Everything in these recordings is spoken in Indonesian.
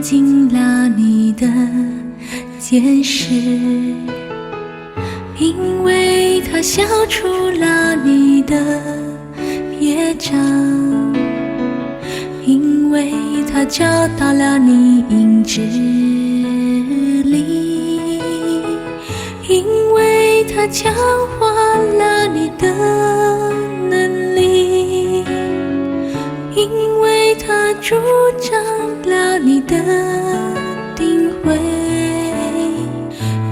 进了你的监视，因为它消除了你的业障，因为它找到了你影子里，因为它强化了你的能力，因为它主张了你的定位，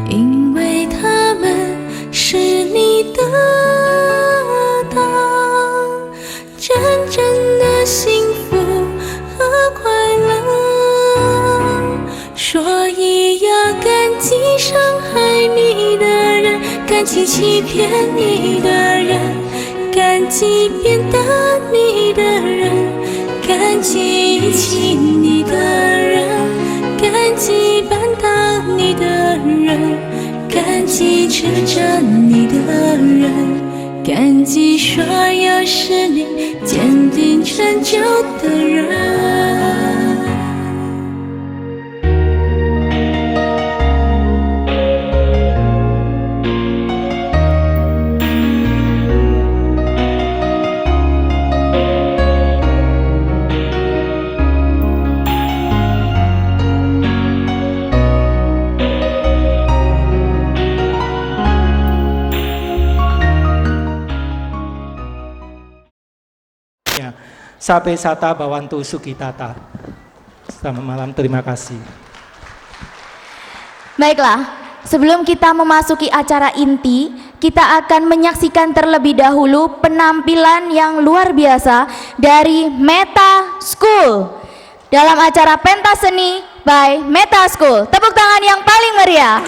因为他们是你的党，真正的幸福和快乐。所以要感激伤害你的人，感激欺骗你的人，感激变得你的人，感激遗弃你的人，感激绊倒你的人，感激指责你的人，感激所有使你坚定成就的人。Sape Sata Bawantu Sukitata. Selamat malam, terima kasih. Baiklah, sebelum kita memasuki acara inti, kita akan menyaksikan terlebih dahulu penampilan yang luar biasa dari Meta School dalam acara pentas seni by Meta School. Tepuk tangan yang paling meriah.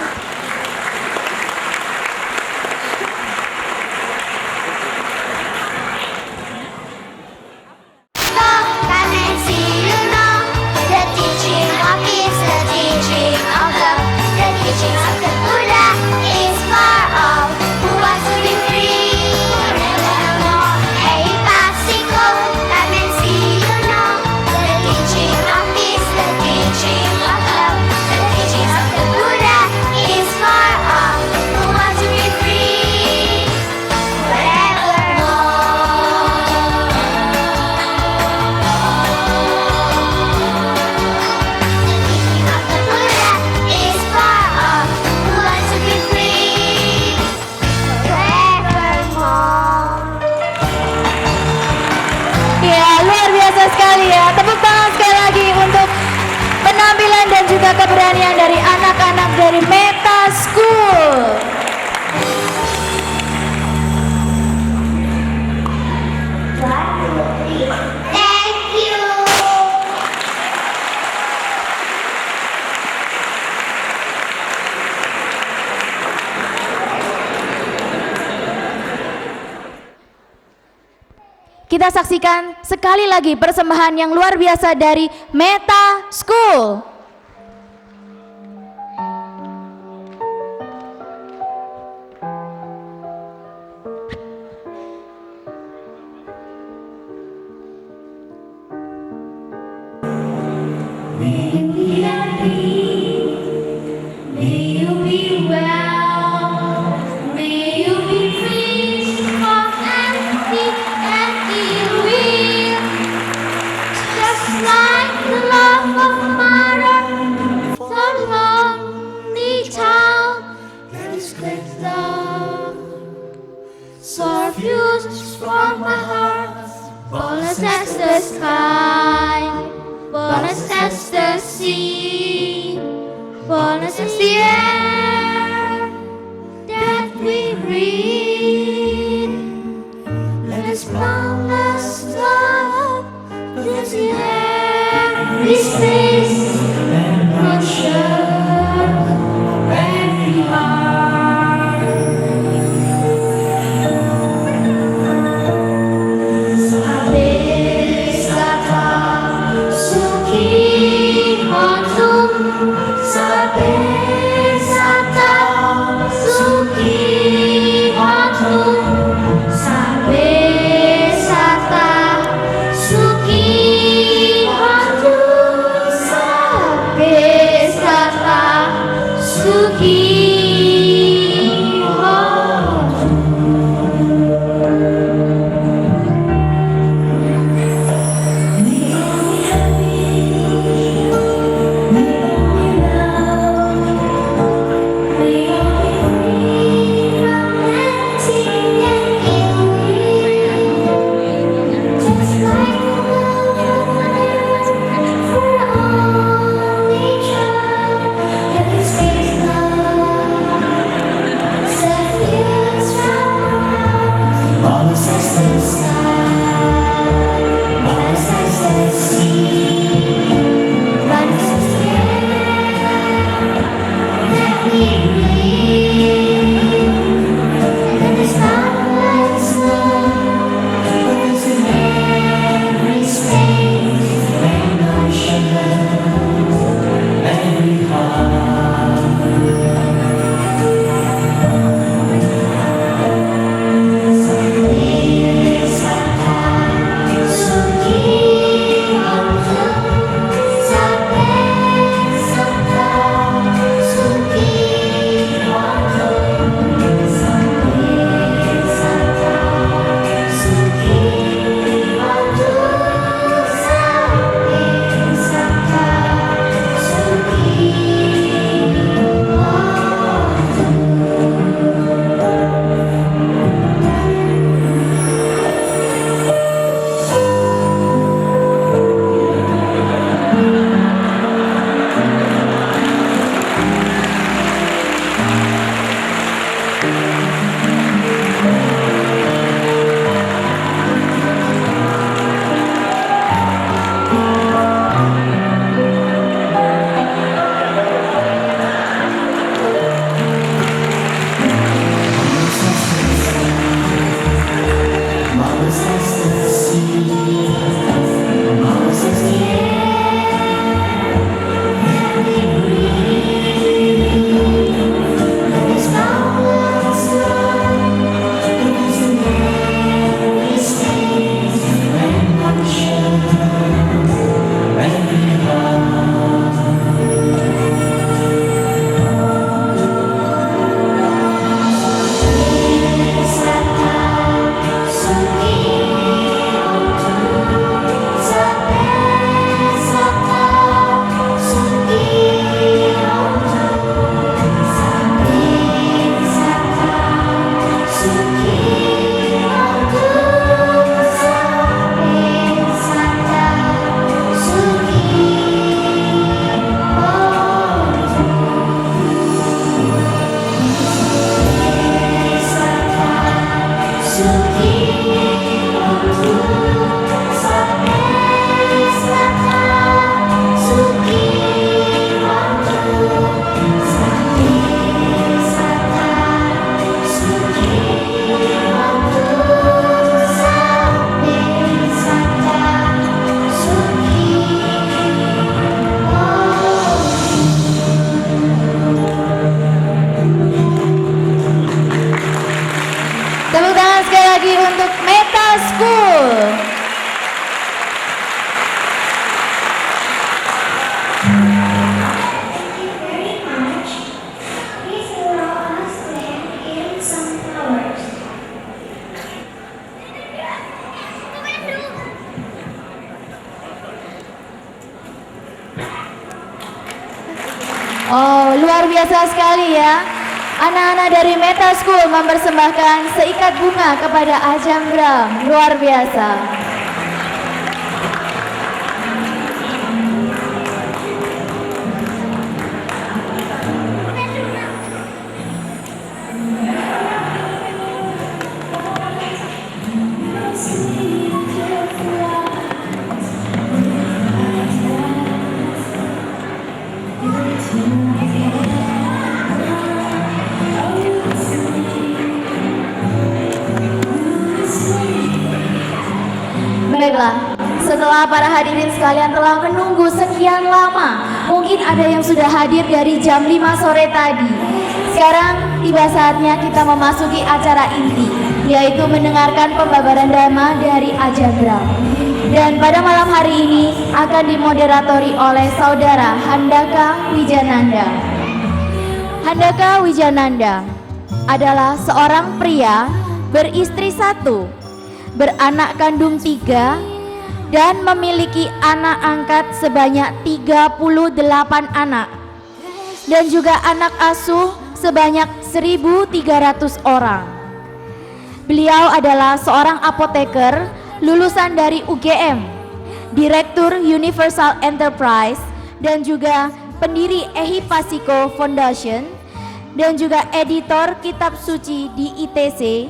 Keberanian dari anak-anak dari Meta School. Thank you. Kita saksikan sekali lagi persembahan yang luar biasa dari Meta School. Oh, luar biasa sekali ya. Anak-anak dari Meta School mempersembahkan seikat bunga kepada Ajang Bram. Luar biasa. Baiklah, setelah para hadirin sekalian telah menunggu sekian lama, mungkin ada yang sudah hadir dari jam 5 sore tadi. Sekarang tiba saatnya kita memasuki acara inti, yaitu mendengarkan pembabaran dhamma dari Ajang Bram. Dan pada malam hari ini akan dimoderatori oleh Saudara Handaka Wijananda. Handaka Wijananda adalah seorang pria beristri 1, beranak kandung 3, dan memiliki anak angkat sebanyak 38 anak, dan juga anak asuh sebanyak 1.300 orang. Beliau adalah seorang apoteker lulusan dari UGM, Direktur Universal Enterprise, dan juga pendiri Ehipasiko Foundation, dan juga editor kitab suci di ITC.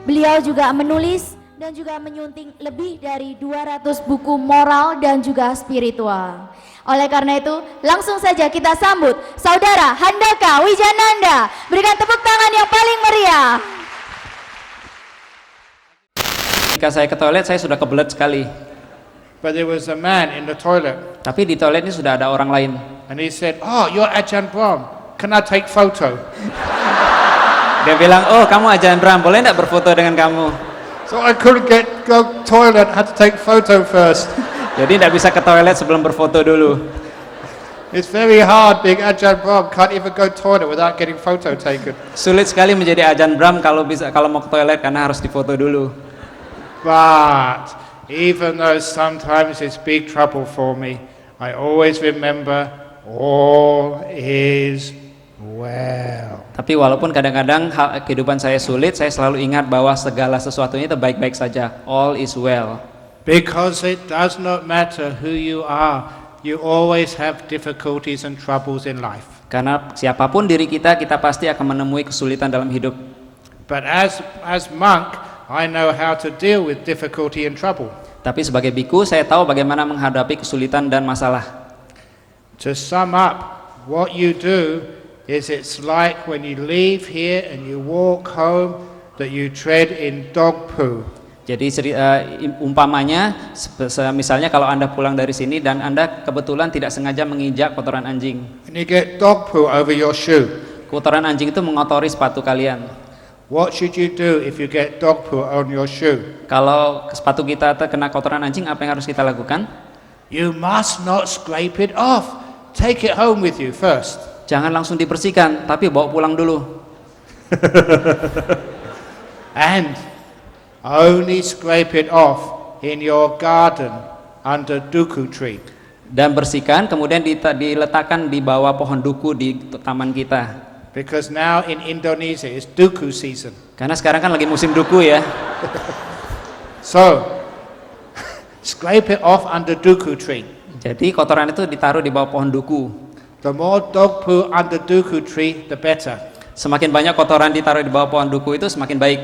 Beliau juga menulis dan juga menyunting lebih dari 200 buku moral dan juga spiritual. Oleh karena itu, langsung saja kita sambut Saudara Handaka Wijananda. Berikan tepuk tangan yang paling meriah. Ketika saya ke toilet, saya sudah kebelet sekali. But there was a man in the toilet, Tapi di toilet ini sudah ada orang lain. and he said, "Oh, you're Ajahn Brahm. Can I take photo?" Dia bilang, oh kamu Ajahn Brahm, boleh enggak berfoto dengan kamu? So I couldn't go toilet. Had to take photo first. Jadi tidak bisa ke toilet sebelum berfoto dulu. It's very hard being Ajahn Brahm. Can't even go toilet without getting photo taken. Sulit sekali menjadi Ajahn Brahm kalau mau ke toilet karena harus difoto dulu. But even though sometimes it's big trouble for me, I always remember all is well. Tapi walaupun kadang-kadang kehidupan saya sulit, saya selalu ingat bahwa segala sesuatunya itu baik-baik saja. All is well. Because it does not matter who you are, you always have difficulties and troubles in life. Karena siapapun diri kita, kita pasti akan menemui kesulitan dalam hidup. But as monk, I know how to deal with difficulty and trouble. Tapi sebagai biku, saya tahu bagaimana menghadapi kesulitan dan masalah. To sum up, what you do is it's like when you leave here and you walk home that you tread in dog poo. Jadi umpamanya, misalnya kalau Anda pulang dari sini dan Anda kebetulan tidak sengaja menginjak kotoran anjing. And you get dog poo over your shoe. Kotoran anjing itu mengotori sepatu kalian. What should you do if you get dog poo on your shoe? Kalau sepatu kita terkena kotoran anjing, apa yang harus kita lakukan? You must not scrape it off. Take it home with you first. Jangan langsung dibersihkan, tapi bawa pulang dulu. And only scrape it off in your garden under duku tree. Dan bersihkan, kemudian diletakkan di bawah pohon duku di taman kita. Because now in Indonesia it's duku season. Karena sekarang kan lagi musim duku ya. So, scrape it off under duku tree. Jadi kotoran itu ditaruh di bawah pohon duku. The more dog poo under duku tree, the better. Semakin banyak kotoran ditaruh di bawah pohon duku itu semakin baik.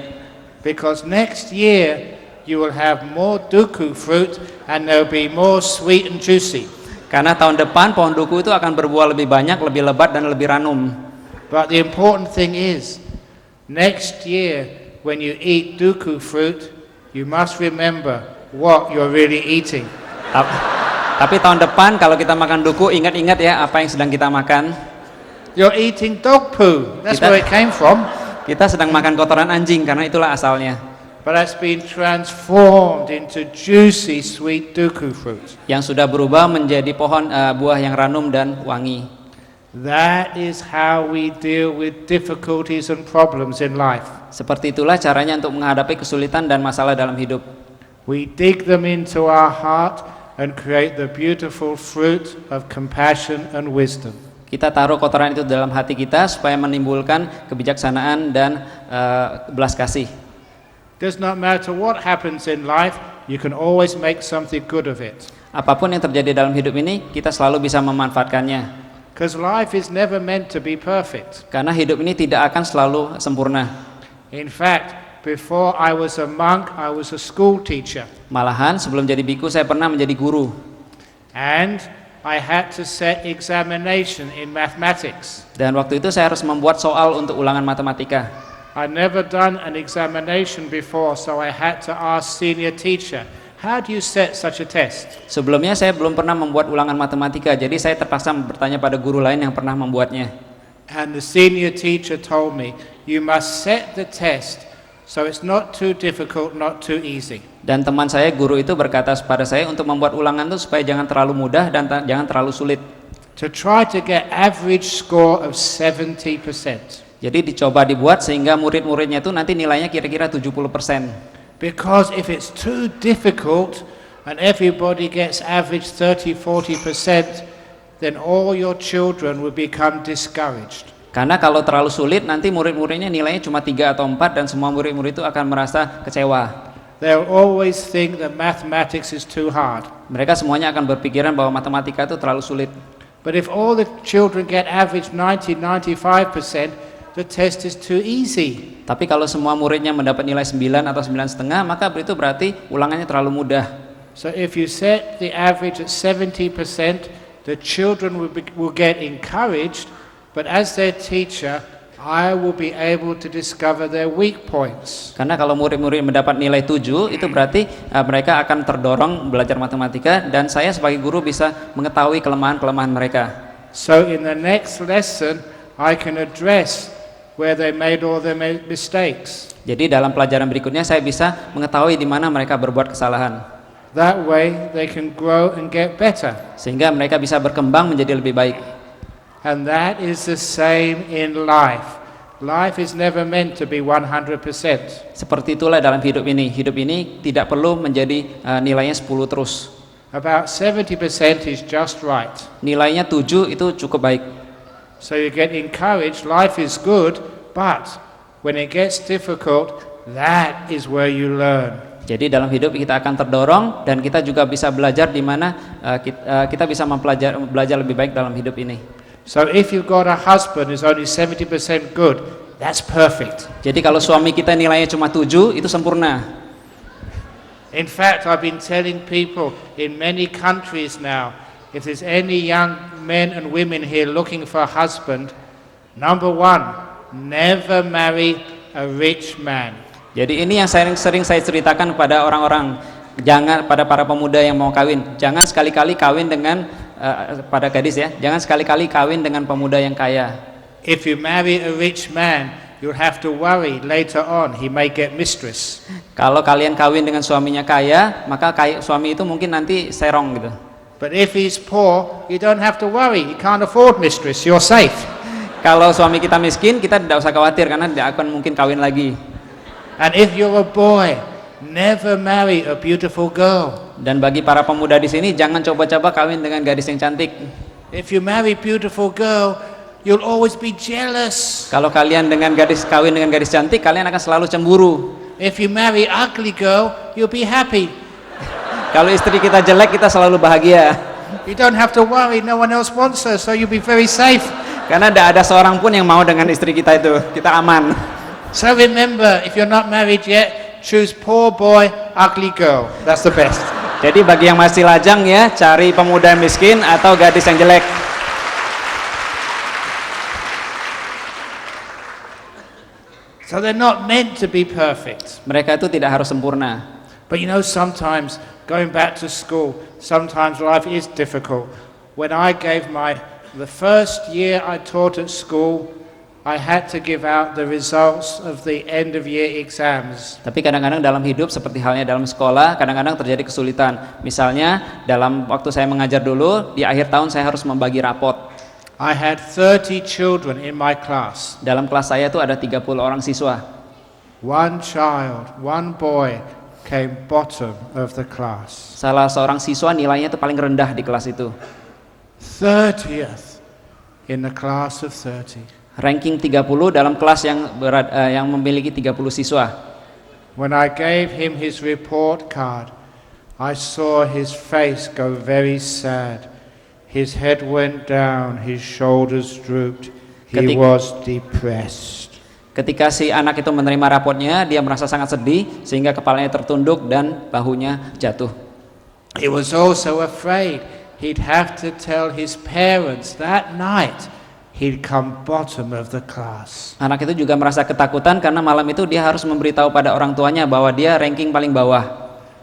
Because next year you will have more duku fruit and there will be more sweet and juicy. Karena tahun depan pohon duku itu akan berbuah lebih banyak, lebih lebat dan lebih ranum. But the important thing is, next year when you eat duku fruit, you must remember what you're really eating. Tapi tahun depan kalau kita makan duku, ingat-ingat ya apa yang sedang kita makan. You're eating dog poo. That's where it came from. Kita sedang makan kotoran anjing karena itulah asalnya. But that's been transformed into juicy sweet duku fruit. Yang sudah berubah menjadi pohon buah yang ranum dan wangi. That is how we deal with difficulties and problems in life. Seperti itulah caranya untuk menghadapi kesulitan dan masalah dalam hidup. We dig them into our heart and create the beautiful fruit of compassion and wisdom. Kita taruh kotoran itu dalam hati kita supaya menimbulkan kebijaksanaan dan belas kasih. Does not matter what happens in life, you can always make something good of it. Apapun yang terjadi dalam hidup ini, kita selalu bisa memanfaatkannya. Because life is never meant to be perfect. Karena hidup ini tidak akan selalu sempurna. In fact, before I was a monk, I was a school teacher. Malahan sebelum jadi biku saya pernah menjadi guru. And I had to set examination in mathematics. Dan waktu itu saya harus membuat soal untuk ulangan matematika. I'd never done an examination before, so I had to ask senior teacher, how do you set such a test? Sebelumnya saya belum pernah membuat ulangan matematika, jadi saya terpaksa bertanya pada guru lain yang pernah membuatnya. And the senior teacher told me, you must set the test so it's not too difficult, not too easy. Dan teman saya, guru itu berkata kepada saya untuk membuat ulangan itu supaya jangan terlalu mudah dan jangan terlalu sulit. to try to get average score of 70%. Jadi dicoba dibuat sehingga murid-muridnya itu nanti nilainya kira-kira 70%. Because if it's too difficult and everybody gets average 30-40%, then all your children will become discouraged. Karena kalau terlalu sulit nanti murid-muridnya nilainya cuma 3 atau 4 dan semua murid-murid itu akan merasa kecewa. They'll always think that mathematics is too hard. Mereka semuanya akan berpikiran bahwa matematika itu terlalu sulit. But if all the children get average 90-95%, the test is too easy. Tapi kalau semua muridnya mendapat nilai 9 atau 9,5, maka itu berarti ulangannya terlalu mudah. So if you set the average at 70%, the children will get encouraged, but as their teacher, I will be able to discover their weak points. Karena kalau murid-murid mendapat nilai 7, itu berarti mereka akan terdorong belajar matematika dan saya sebagai guru bisa mengetahui kelemahan-kelemahan mereka. So in the next lesson, I can address where they made all their mistakes. Jadi dalam pelajaran berikutnya saya bisa mengetahui di mana mereka berbuat kesalahan. That way they can grow and get better. Sehingga mereka bisa berkembang menjadi lebih baik. And that is the same in life. Life is never meant to be 100%. Seperti itulah dalam hidup ini. Hidup ini tidak perlu menjadi nilainya 10 terus. About 70% is just right. Nilainya 7 itu cukup baik. So you get encouraged, life is good, but when it gets difficult, that is where you learn. Jadi dalam hidup kita akan terdorong dan kita juga bisa belajar di mana kita bisa belajar lebih baik dalam hidup ini. So if you've got a husband who's only 70% good, that's perfect. Jadi kalau suami kita nilainya cuma 7, itu sempurna. In fact, I've been telling people in many countries now, if there's any young men and women here looking for a husband, number one, never marry a rich man. Jadi ini yang sering saya ceritakan kepada orang-orang, jangan pada para pemuda yang mau kawin, jangan sekali-kali kawin dengan pada gadis ya, jangan sekali-kali kawin dengan pemuda yang kaya. If you marry a rich man, you'll have to worry later on he may get mistress. Kalau kalian kawin dengan suaminya kaya, maka suami itu mungkin nanti serong gitu. But if he's poor, you don't have to worry. He can't afford mistress. You're safe. Kalau suami kita miskin, kita tidak usah khawatir karena tidak akan mungkin kawin lagi. And if you're a boy, never marry a beautiful girl. Dan bagi para pemuda di sini, jangan coba-coba kawin dengan gadis yang cantik. If you marry beautiful girl, you'll always be jealous. Kalau kalian kawin dengan gadis cantik, kalian akan selalu cemburu. If you marry ugly girl, you'll be happy. Kalau istri kita jelek, kita selalu bahagia. You don't have to worry, no one else wants her, so you'll be very safe. Karena tidak ada seorang pun yang mau dengan istri kita itu, kita aman. So remember, if you're not married yet, choose poor boy, ugly girl. That's the best. Jadi bagi yang masih lajang ya, cari pemuda miskin atau gadis yang jelek. So they're not meant to be perfect. Mereka itu tidak harus sempurna. But you know, sometimes going back to school, sometimes life is difficult. When I gave the first year I taught at school, I had to give out the results of the end of year exams. Tapi kadang-kadang dalam hidup seperti halnya dalam sekolah, kadang-kadang terjadi kesulitan. Misalnya dalam waktu saya mengajar dulu, di akhir tahun saya harus membagi rapot. I had 30 children in my class. Dalam kelas saya itu ada 30 orang siswa. One boy came bottom of the class. Salah seorang siswa nilainya itu paling rendah di kelas itu. 30th in the class of 30. Ranking 30 dalam kelas yang memiliki 30 siswa. When I gave him his report card, I saw his face go very sad. His head went down, his shoulders drooped. He was depressed. Ketika si anak itu menerima raportnya, dia merasa sangat sedih sehingga kepalanya tertunduk dan bahunya jatuh. He was also afraid he'd have to tell his parents that night he'd come bottom of the class. Anak itu juga merasa ketakutan karena malam itu dia harus memberitahu pada orang tuanya bahwa dia ranking paling bawah.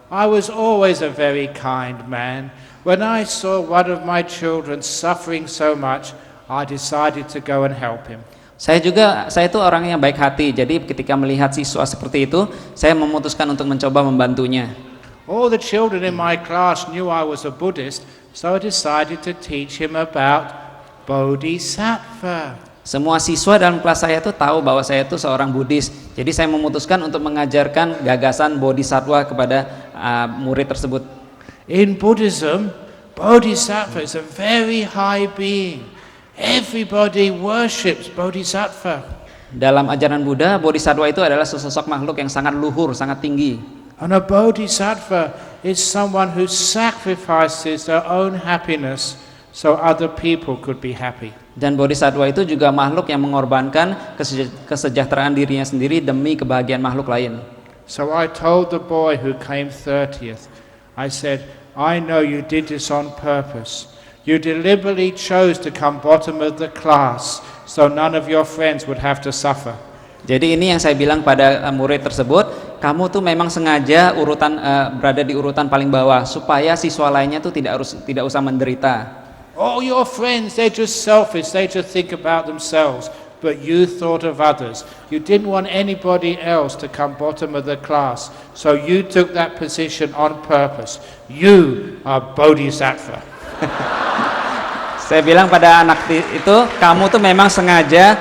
I was always a very kind man. When I saw one of my children suffering so much, I decided to go and help him. Saya itu orang yang baik hati. Jadi ketika melihat siswa seperti itu, saya memutuskan untuk mencoba membantunya. All the children in my class knew I was a Buddhist, So I decided to teach him about Bodhisattva. Semua siswa dalam kelas saya tuh tahu bahwa saya itu seorang Buddhis. Jadi saya memutuskan untuk mengajarkan gagasan Bodhisattva kepada murid tersebut. In Buddhism, Bodhisattva is a very high being. Everybody worships Bodhisattva. Dalam ajaran Buddha, Bodhisattva itu adalah sesosok makhluk yang sangat luhur, sangat tinggi. And a Bodhisattva is someone who sacrifices their own happiness so other people could be happy. Dan Bodhisattva itu juga makhluk yang mengorbankan kesejahteraan dirinya sendiri demi kebahagiaan makhluk lain. So I told the boy who came 30th, I said, I know you did this on purpose. You deliberately chose to come bottom of the class so none of your friends would have to suffer. Jadi ini yang saya bilang pada murid tersebut, kamu tuh memang sengaja berada di urutan paling bawah supaya siswa lainnya tuh tidak usah menderita. All your friends, they're just selfish, they just think about themselves, but you thought of others. You didn't want anybody else to come bottom of the class, so you took that position on purpose. You are Bodhisattva. Saya bilang pada anak itu, kamu tuh memang sengaja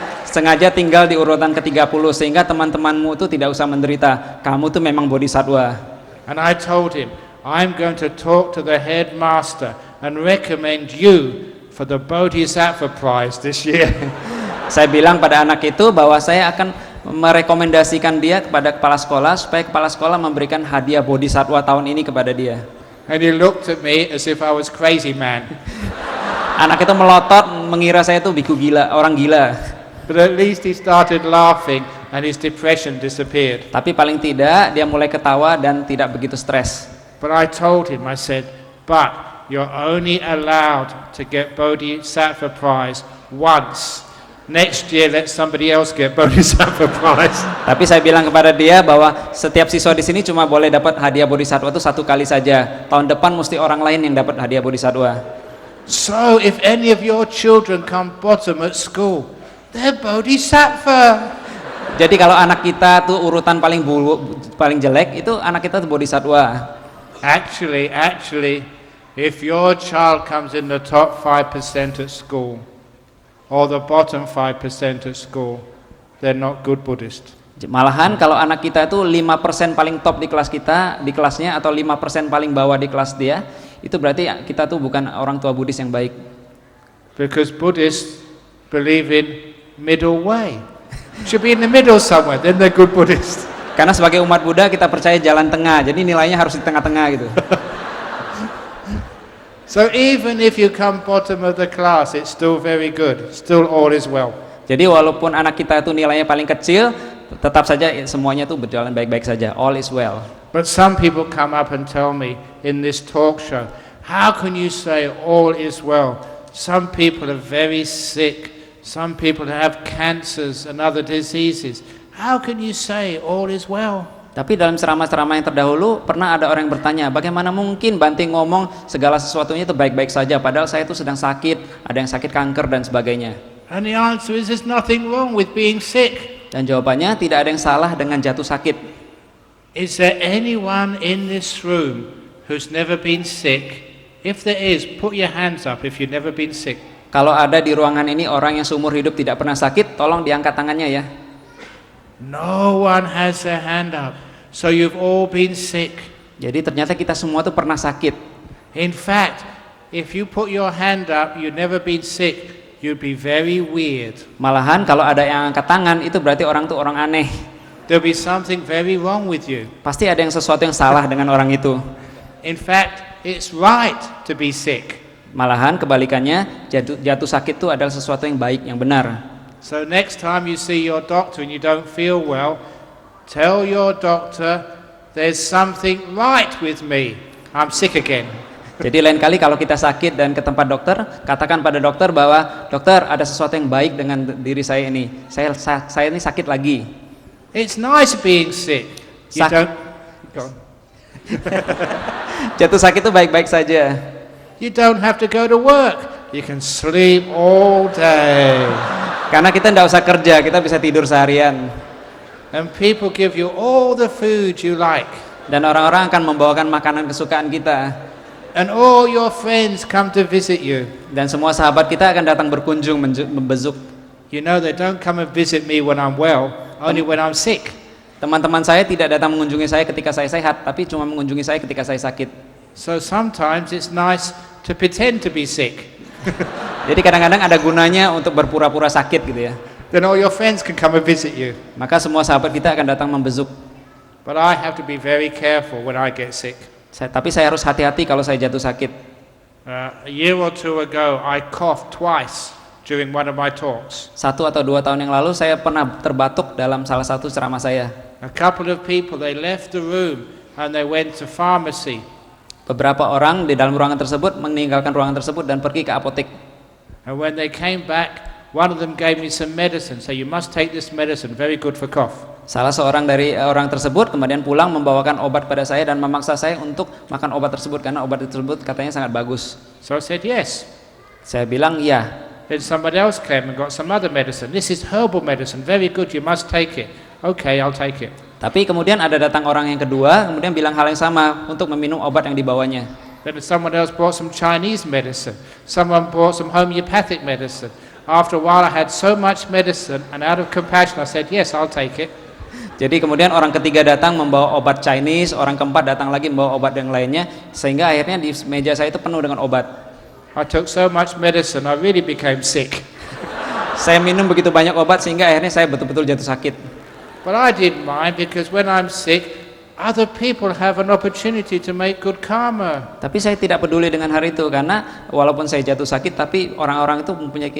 tinggal di urutan ke-30 sehingga teman-temanmu tuh tidak usah menderita. Kamu tuh memang Bodhisattva. And I told him, I'm going to talk to the headmaster and recommend you for the Bodhisattva Prize this year. Saya bilang pada anak itu bahwa saya akan merekomendasikan dia kepada kepala sekolah supaya kepala sekolah memberikan hadiah Bodhisattva tahun ini kepada dia. And he looked at me as if I was crazy man. Anak itu melotot mengira saya itu biku gila, orang gila. But at least he started laughing and his depression disappeared. Tapi paling tidak dia mulai ketawa dan tidak begitu stres. But I told him, I said, but you're only allowed to get Bodhisattva Prize once. Next year let somebody else get Bodhisattva Prize. Tapi saya bilang kepada dia bahwa setiap siswa di sini cuma boleh dapat hadiah Bodhisattva itu 1 kali saja. Tahun depan mesti orang lain yang dapat hadiah Bodhisattva. So if any of your children come bottom at school, they're Bodhisattva. Jadi kalau anak kita tuh urutan paling jelek itu anak kita tuh Bodhisattva. Actually, if your child comes in the top 5% at school, or the bottom 5% at school, they're not good Buddhist. Malahan kalau anak kita itu 5% paling top di kelasnya atau 5% paling bawah di kelas dia, itu berarti kita tuh bukan orang tua Buddhis yang baik. Because Buddhists believe in middle way. Should be in the middle somewhere, then they're good Buddhists. Karena sebagai umat Buddha kita percaya jalan tengah, jadi nilainya harus di tengah-tengah gitu. So even if you come bottom of the class, it's still very good. Still all is well. Jadi walaupun anak kita itu nilainya paling kecil, tetap saja semuanya tuh berjalan baik-baik saja. All is well. But some people come up and tell me in this talk show, how can you say all is well? Some people are very sick. Some people have cancers and other diseases. How can you say all is well? Tapi dalam ceramah-ceramah yang terdahulu pernah ada orang yang bertanya, bagaimana mungkin Bante ngomong segala sesuatunya itu baik-baik saja, padahal saya itu sedang sakit, ada yang sakit kanker dan sebagainya. And the answer is there's nothing wrong with being sick. Dan jawabannya tidak ada yang salah dengan jatuh sakit. Is there anyone in this room who's never been sick? If there is, put your hands up if you've never been sick. Kalau ada di ruangan ini orang yang seumur hidup tidak pernah sakit, tolong diangkat tangannya ya. No one has their hand up. So you've all been sick. Jadi ternyata kita semua tuh pernah sakit. In fact, if you put your hand up, you've never been sick, you'd be very weird. Malahan kalau ada yang angkat tangan itu berarti orang tuh orang aneh. There'll be something very wrong with you. Pasti ada yang sesuatu yang salah dengan orang itu. In fact, it's right to be sick. Malahan kebalikannya, jatuh sakit itu adalah sesuatu yang baik, yang benar. So next time you see your doctor and you don't feel well, tell your doctor there's something right with me. I'm sick again. Jadi lain kali kalau kita sakit dan ke tempat dokter, katakan pada dokter bahwa dokter ada sesuatu yang baik dengan diri saya ini. Saya ini sakit lagi. It's nice being sick. You don't. Go on. Jatuh sakit itu baik-baik saja. You don't have to go to work. You can sleep all day. Karena kita tidak usah kerja, kita bisa tidur seharian. And people give you all the food you like. Dan orang-orang akan membawakan makanan kesukaan kita. And all your friends come to visit you. Dan semua sahabat kita akan datang berkunjung, membesuk. You know, they don't come and visit me when I'm well, only when I'm sick. Teman-teman saya tidak datang mengunjungi saya ketika saya sehat, tapi cuma mengunjungi saya ketika saya sakit. So sometimes it's nice to pretend to be sick. Jadi kadang-kadang ada gunanya untuk berpura-pura sakit gitu ya. Then all your friends can come and visit you. Maka semua sahabat kita akan datang membesuk. But I have to be very careful when I get sick. Tapi saya harus hati-hati kalau saya jatuh sakit. A year or two ago, I coughed twice during one of my talks. 1 atau 2 tahun yang lalu saya pernah terbatuk dalam salah satu ceramah saya. A couple of people, they left the room and they went to pharmacy. Beberapa orang di dalam ruangan tersebut meninggalkan ruangan tersebut dan pergi ke apotek. And when they came back, one of them gave me some medicine. So you must take this medicine, very good for cough. Salah seorang dari orang tersebut kemudian pulang membawakan obat pada saya dan memaksa saya untuk makan obat tersebut karena obat tersebut katanya sangat bagus. So I said yes. Saya bilang iya. Then somebody else came and got some other medicine. This is herbal medicine, very good, you must take it. Okay, I'll take it. Tapi kemudian ada datang orang yang kedua kemudian bilang hal yang sama untuk meminum obat yang dibawanya. Then someone else brought some Chinese medicine. Someone brought some homeopathic medicine. After a while I had so much medicine and out of compassion I said yes, I'll take it. Jadi kemudian orang ketiga datang membawa obat Chinese, orang keempat datang lagi membawa obat yang lainnya, sehingga akhirnya di meja saya itu penuh dengan obat. I took so much medicine, I really became sick. Saya minum begitu banyak obat sehingga akhirnya saya betul-betul jatuh sakit. But I didn't mind because when I'm sick, other people have an opportunity to make good karma. Tapi saya tidak peduli dengan hal itu karena walaupun saya jatuh sakit, tapi orang-orang itu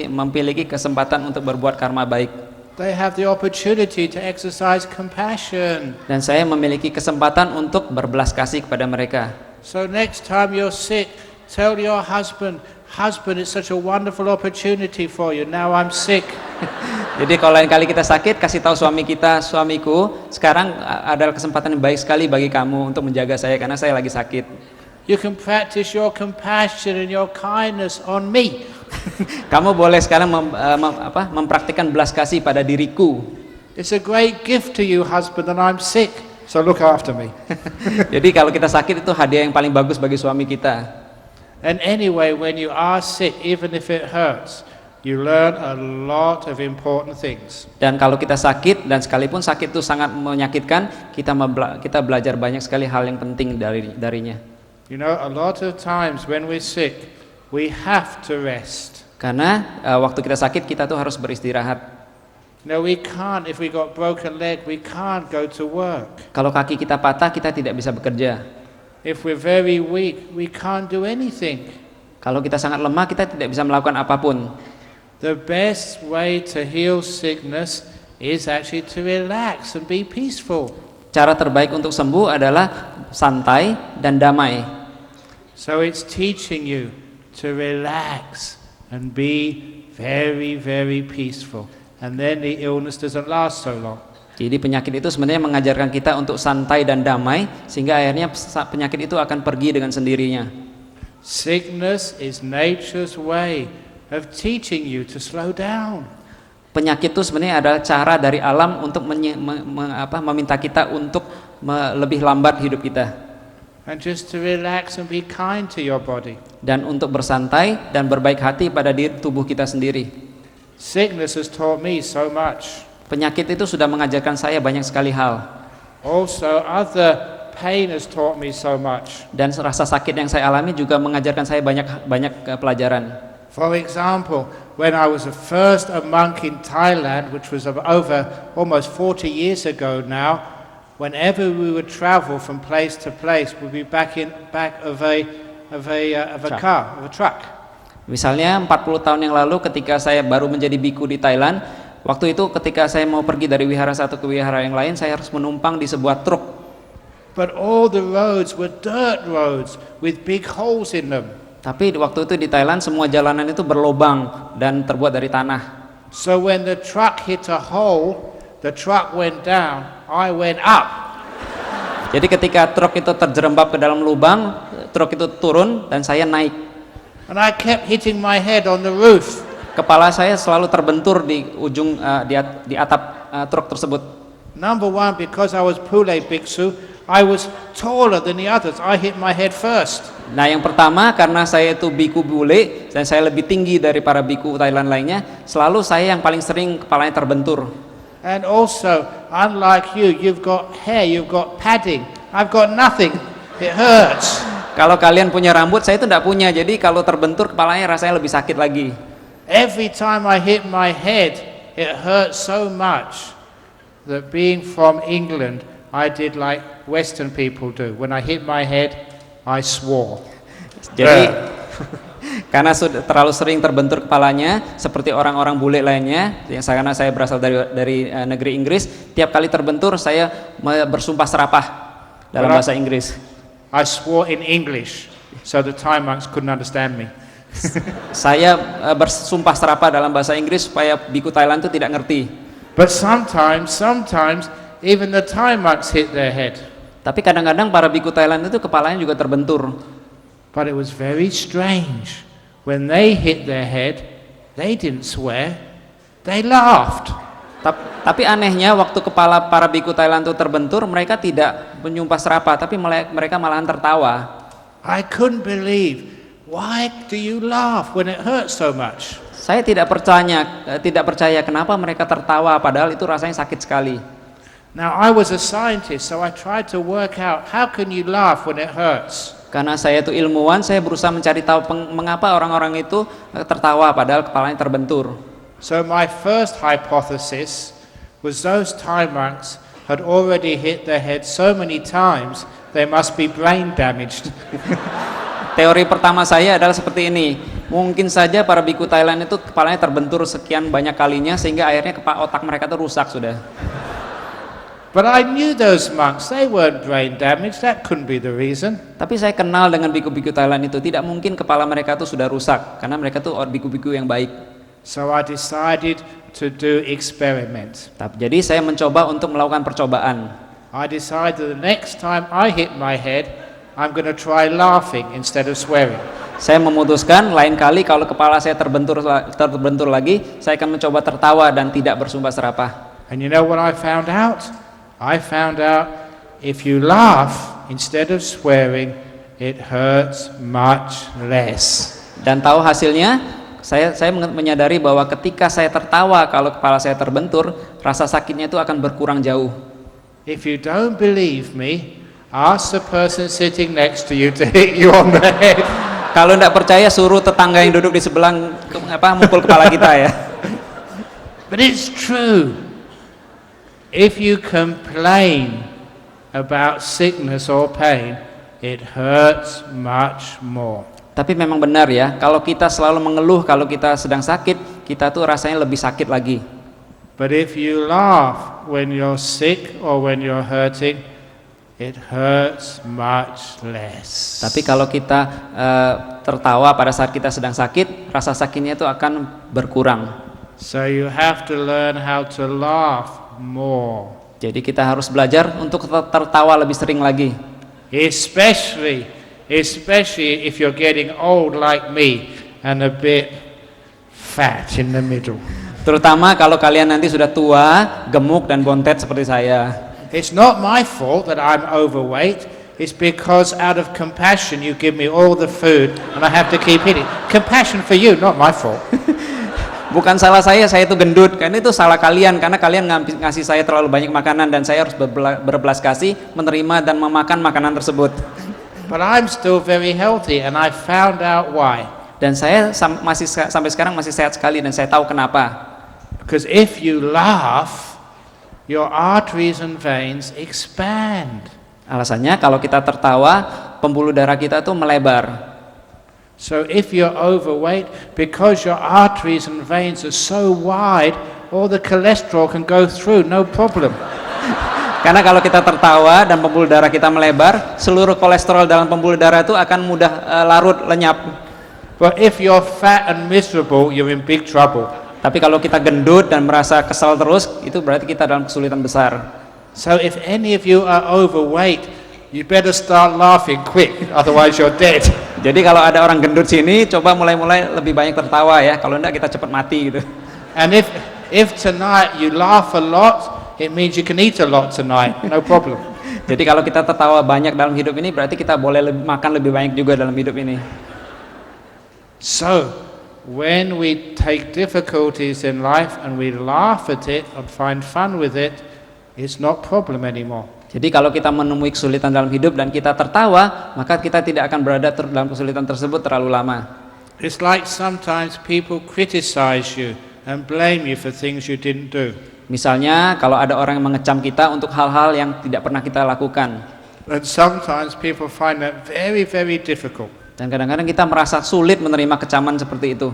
memiliki kesempatan untuk berbuat karma baik. They have the opportunity to exercise compassion. Dan saya memiliki kesempatan untuk berbelas kasih kepada mereka. So next time you're sick, tell your husband, it's such a wonderful opportunity for you. Now I'm sick. Jadi kalau lain kali kita sakit, kasih tahu suami kita, suamiku, sekarang adalah kesempatan yang baik sekali bagi kamu untuk menjaga saya karena saya lagi sakit. You can practice your compassion and your kindness on me. Kamu boleh sekarang mempraktikkan belas kasih pada diriku. It's a great gift to you, husband, and I'm sick. So look after me. Jadi kalau kita sakit itu hadiah yang paling bagus bagi suami kita. And anyway, when you are sick, even if it hurts, you learn a lot of important things. Dan kalau kita sakit dan sekalipun sakit itu sangat menyakitkan, kita belajar banyak sekali hal yang penting darinya. You know, a lot of times when we're sick, we have to rest. Karena waktu kita sakit kita tuh harus beristirahat. No, we can't. If we got broken leg, we can't go to work. Kalau kaki kita patah, kita tidak bisa bekerja. If we're very weak, we can't do anything. Kalau kita sangat lemah, kita tidak bisa melakukan apapun. The best way to heal sickness is actually to relax and be peaceful. Cara terbaik untuk sembuh adalah santai dan damai. So it's teaching you to relax and be very, very peaceful. And then the illness doesn't last so long. Jadi penyakit itu sebenarnya mengajarkan kita untuk santai dan damai sehingga akhirnya penyakit itu akan pergi dengan sendirinya. Sickness is nature's way of teaching you to slow down. Penyakit itu sebenarnya adalah cara dari alam untuk meminta kita untuk lebih lambat hidup kita. And just to relax and be kind to your body. Dan untuk bersantai dan berbaik hati pada diri tubuh kita sendiri. Sickness has taught me so much. Penyakit itu sudah mengajarkan saya banyak sekali hal. Also, other pain has taught me so much. Dan rasa sakit yang saya alami juga mengajarkan saya banyak pelajaran. For example, when I was first a monk in Thailand, which was over almost 40 years ago now, whenever we would travel from place to place, we'd be back of a truck. Misalnya 40 tahun yang lalu ketika saya baru menjadi biku di Thailand, waktu itu ketika saya mau pergi dari wihara satu ke wihara yang lain, saya harus menumpang di sebuah truk. But all the roads were dirt roads with big holes in them. Tapi waktu itu di Thailand semua jalanan itu berlobang dan terbuat dari tanah. So when the truck hit a hole, the truck went down, I went up. Jadi ketika truk itu terjerembab ke dalam lubang, truk itu turun dan saya naik. And I kept hitting my head on the roof. Kepala saya selalu terbentur di ujung di atap truk tersebut. Number one, because I was Pule Biksu, I was taller than the others. I hit my head first. Nah, yang pertama karena saya itu biku bule dan saya lebih tinggi dari para biku Thailand lainnya, selalu saya yang paling sering kepalanya terbentur. And also, unlike you, you've got hair, you've got padding. I've got nothing. It hurts. Kalau kalian punya rambut, saya itu tidak punya. Jadi kalau terbentur kepalanya rasanya lebih sakit lagi. Every time I hit my head, it hurts so much that being from England, I did like Western people do. When I hit my head, I swore. Jadi karena sudah terlalu sering terbentur kepalanya seperti orang-orang bule lainnya, karena saya berasal dari negeri Inggris, tiap kali terbentur saya bersumpah serapah dalam bahasa Inggris. I swore in English, so the Thai monks couldn't understand me. Saya bersumpah serapah dalam bahasa Inggris supaya biku Thailand itu tidak ngerti. But sometimes even the Thai monks hit their head. Tapi kadang-kadang para biku Thailand itu kepalanya juga terbentur. But it was very strange. When they hit their head, they didn't swear, they laughed. Tapi anehnya waktu kepala para biku Thailand itu terbentur, mereka tidak menyumpah serapah, tapi mereka malahan tertawa. I couldn't believe. Why do you laugh when it hurts so much? Saya tidak percaya kenapa mereka tertawa padahal itu rasanya sakit sekali. Now I was a scientist, so I tried to work out how can you laugh when it hurts. Karena saya itu ilmuwan, saya berusaha mencari tahu mengapa orang-orang itu tertawa padahal kepalanya terbentur. So my first hypothesis was those Thai monks had already hit their head so many times they must be brain damaged. Teori pertama saya adalah seperti ini. Mungkin saja para biku Thailand itu kepalanya terbentur sekian banyak kalinya sehingga akhirnya otak mereka itu rusak sudah. But I knew those monks, they weren't brain damaged, that couldn't be the reason. Tapi saya kenal dengan biku-biku Thailand itu, tidak mungkin kepala mereka itu sudah rusak karena mereka itu biku-biku yang baik. So I decided to do experiments. Jadi saya mencoba untuk melakukan percobaan. I decided the next time I hit my head, I'm going to try laughing instead of swearing. Saya memutuskan lain kali kalau kepala saya terbentur lagi, saya akan mencoba tertawa dan tidak bersumpah serapah. And you know what I found out? I found out if you laugh instead of swearing, it hurts much less. Dan tahu hasilnya, saya menyadari bahwa ketika saya tertawa kalau kepala saya terbentur, rasa sakitnya itu akan berkurang jauh. If you don't believe me, ask the person sitting next to you to hit you on the head. Kalau tidak percaya, suruh tetangga yang duduk di sebelah mukul kepala kita ya. But it's true. If you complain about sickness or pain, it hurts much more. Tapi memang benar ya, kalau kita selalu mengeluh kalau kita sedang sakit, kita tuh rasanya lebih sakit lagi. But if you laugh when you're sick or when you're hurting, it hurts much less. Tapi kalau kita tertawa pada saat kita sedang sakit, rasa sakitnya itu akan berkurang. So you have to learn how to laugh more. Jadi kita harus belajar untuk tertawa lebih sering lagi. Especially if you're getting old like me and a bit fat in the middle. Terutama kalau kalian nanti sudah tua, gemuk dan bontet seperti saya. It's not my fault that I'm overweight. It's because out of compassion you give me all the food and I have to keep eating. Compassion for you, not my fault. Bukan salah saya itu gendut, karena itu salah kalian, karena kalian ngasih saya terlalu banyak makanan dan saya harus berbelas kasih menerima dan memakan makanan tersebut. But I'm still very healthy and I found out why. Dan saya sampai sekarang masih sehat sekali dan saya tahu kenapa. Because if you laugh, your arteries and veins expand. Alasannya kalau kita tertawa, pembuluh darah kita tuh melebar. So if you're overweight, because your arteries and veins are so wide, all the cholesterol can go through, no problem. Karena kalau kita tertawa dan pembuluh darah kita melebar, seluruh kolesterol dalam pembuluh darah itu akan mudah larut, lenyap. But if you're fat and miserable, you're in big trouble. Tapi kalau kita gendut dan merasa kesal terus, itu berarti kita dalam kesulitan besar. So if any of you are overweight, you better start laughing quick, otherwise you're dead. Jadi kalau ada orang gendut sini, coba mulai lebih banyak tertawa ya. Kalau enggak kita cepat mati gitu. And if tonight you laugh a lot, it means you can eat a lot tonight, no problem. Jadi kalau kita tertawa banyak dalam hidup ini, berarti kita boleh makan lebih banyak juga dalam hidup ini. So, when we take difficulties in life and we laugh at it and find fun with it, it's not problem anymore. Jadi kalau kita menemui kesulitan dalam hidup dan kita tertawa, maka kita tidak akan berada dalam kesulitan tersebut terlalu lama. It's like sometimes people criticize you and blame you for things you didn't do. Misalnya kalau ada orang yang mengecam kita untuk hal-hal yang tidak pernah kita lakukan. And sometimes people find that very, very difficult. Dan kadang-kadang kita merasa sulit menerima kecaman seperti itu.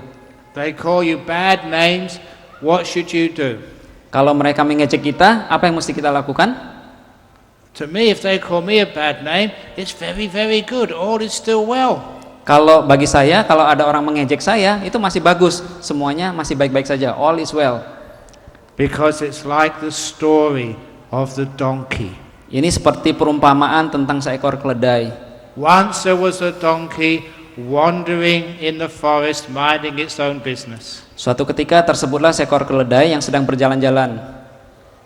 They call you bad names, what should you do? Kalau mereka mengejek kita, apa yang mesti kita lakukan? To me, if they call me a bad name, it's very, very good, all is still well. Kalau bagi saya, kalau ada orang mengejek saya, itu masih bagus. Semuanya masih baik-baik saja, all is well. Because it's like the story of the donkey. Ini seperti perumpamaan tentang seekor keledai. Once there was a donkey wandering in the forest, minding its own business. Suatu ketika tersebutlah seekor keledai yang sedang berjalan-jalan.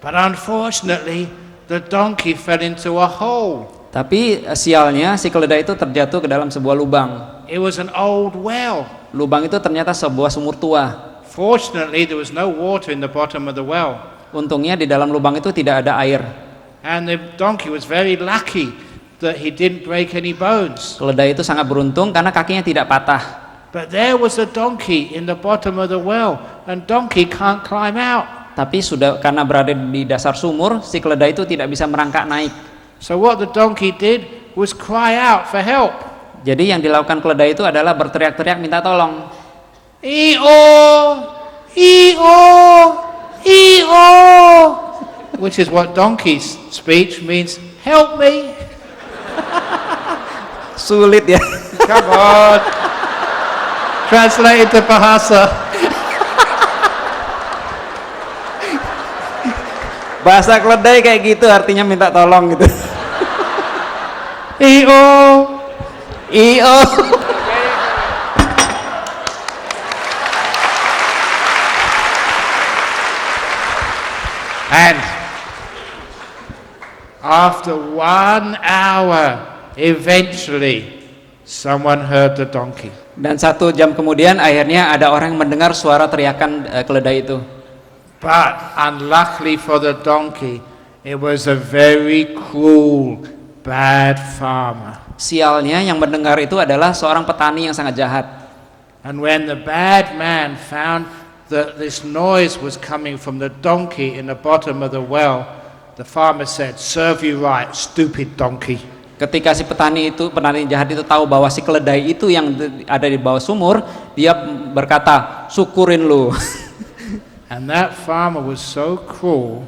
But unfortunately, the donkey fell into a hole. Tapi sialnya si keledai itu terjatuh ke dalam sebuah lubang. It was an old well. Lubang itu ternyata sebuah sumur tua. Fortunately, there was no water in the bottom of the well. Untungnya di dalam lubang itu tidak ada air. And the donkey was very lucky that he didn't break any bones. Keledai itu sangat beruntung karena kakinya tidak patah. But there was a donkey in the bottom of the well, and donkey can't climb out. Tapi sudah karena berada di dasar sumur, si keledai itu tidak bisa merangkak naik. So what the donkey did was cry out for help. Jadi yang dilakukan keledai itu adalah berteriak-teriak minta tolong. E-o, e-o, e-o, which is what donkey's speech means, help me. Sulit ya. Come on. Translate to Bahasa. Bahasa keledai kayak gitu artinya minta tolong gitu. E-o. Iyo. And after 1 hour, eventually, someone heard the donkey. Dan 1 jam kemudian akhirnya ada orang yang mendengar suara teriakan keledai itu. But unluckily for the donkey, it was a very cruel, bad farmer. Sialnya yang mendengar itu adalah seorang petani yang sangat jahat. And when the bad man found that this noise was coming from the donkey in the bottom of the well, the farmer said, "Serve you right, stupid donkey." Ketika si petani jahat itu tahu bahwa si keledai itu yang ada di bawah sumur, dia berkata, syukurin lu. And that farmer was so cruel,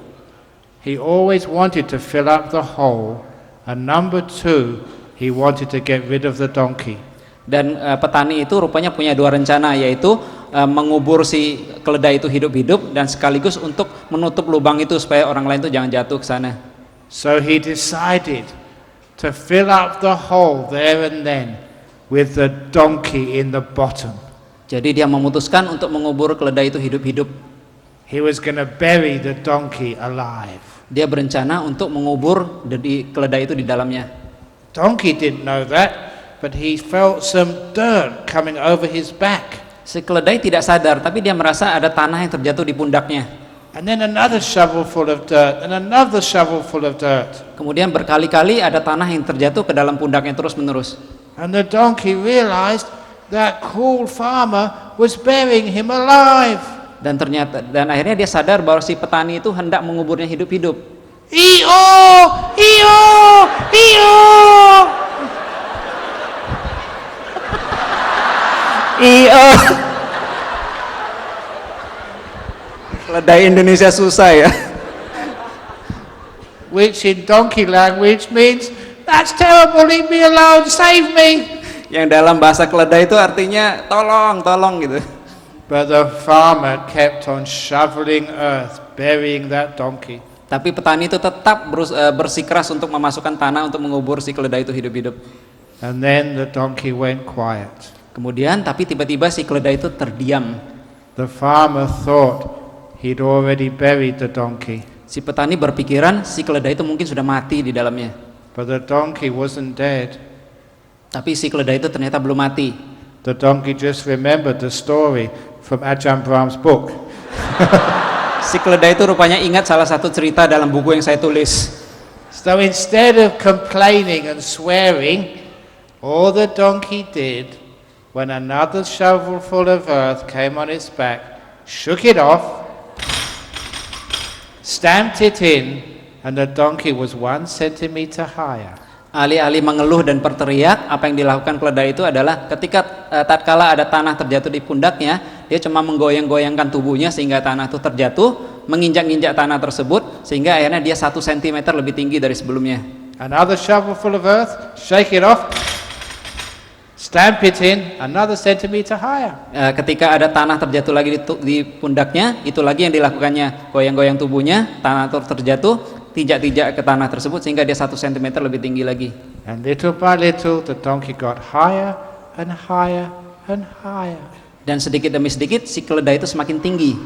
he always wanted to fill up the hole, and number 2, he wanted to get rid of the donkey. Dan petani itu rupanya punya 2 rencana, yaitu mengubur si keledai itu hidup-hidup dan sekaligus untuk menutup lubang itu supaya orang lain itu jangan jatuh ke sana. So he decided to fill up the hole there and then with the donkey in the bottom. Jadi dia memutuskan untuk mengubur keledai itu hidup-hidup. He was going to bury the donkey alive. Dia berencana untuk mengubur keledai itu di dalamnya. Donkey didn't know that, but he felt some dirt coming over his back. Si keledai tidak sadar, tapi dia merasa ada tanah yang terjatuh di pundaknya. And then another shovel full of dirt, and another shovel full of dirt. Kemudian berkali-kali ada tanah yang terjatuh ke dalam pundaknya terus-menerus. And the donkey realized that cruel farmer was burying him alive. Dan akhirnya dia sadar bahwa si petani itu hendak menguburnya hidup-hidup. E-o, e-o, e-o. Iyo. Keledai Indonesia susah ya. Which in donkey language means, that's terrible, leave me alone, save me. Yang dalam bahasa keledai itu artinya tolong, tolong gitu. But the farmer kept on shoveling earth, burying that donkey. Tapi petani itu tetap bersikeras untuk memasukkan tanah untuk mengubur si keledai itu hidup-hidup. And then the donkey went quiet. Kemudian tapi tiba-tiba si keledai itu terdiam. The farmer thought he'd already buried the donkey. Si petani berpikiran si keledai itu mungkin sudah mati di dalamnya. But the donkey wasn't dead. Tapi si keledai itu ternyata belum mati. The donkey just remembered the story from Ajahn Brahm's book. Si keledai itu rupanya ingat salah satu cerita dalam buku yang saya tulis. So instead of complaining and swearing, all the donkey did when another shovelful of earth came on its back, shook it off, stamped it in, and the donkey was 1 centimeter higher. Alih-alih mengeluh dan berteriak, apa yang dilakukan keledai itu adalah ketika tatkala ada tanah terjatuh di pundaknya, dia cuma menggoyang-goyangkan tubuhnya sehingga tanah itu terjatuh, menginjak-injak tanah tersebut sehingga akhirnya dia 1 cm lebih tinggi dari sebelumnya. Another shovelful of earth, shake it off, stamp it in, another centimeter higher. Ketika ada tanah terjatuh lagi di pundaknya, itu lagi yang dilakukannya, goyang-goyang tubuhnya, tanah itu terjatuh, tijak-tijak ke tanah tersebut sehingga dia 1 cm lebih tinggi lagi. And little by little, the donkey got higher and higher and higher. Dan sedikit demi sedikit si keledai itu semakin tinggi.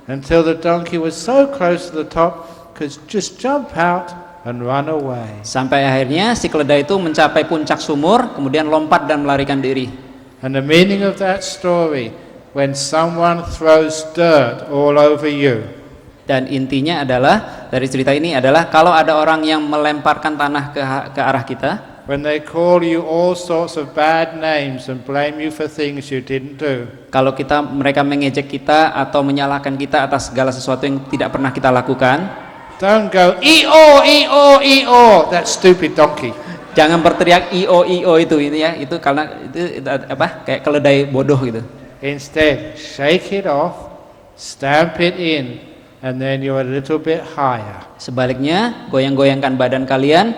Until the donkey was so close to the top, could just jump out and run away. Sampai akhirnya si keledai itu mencapai puncak sumur, kemudian lompat dan melarikan diri. And the meaning of that story, when someone throws dirt all over you, Dan intinya adalah dari cerita ini adalah kalau ada orang yang melemparkan tanah ke arah kita, when they call you all sorts of bad names and blame you for things you didn't do, kalau mereka mengejek kita atau menyalahkan kita atas segala sesuatu yang tidak pernah kita lakukan, don't go "Ee-oh, ee-oh, ee-oh," that stupid donkey. jangan berteriak io itu ini ya, itu karena itu apa kayak keledai bodoh gitu. Instead, shake it off, stamp it in, and then you're a little bit higher. Sebaliknya, goyang-goyangkan badan kalian,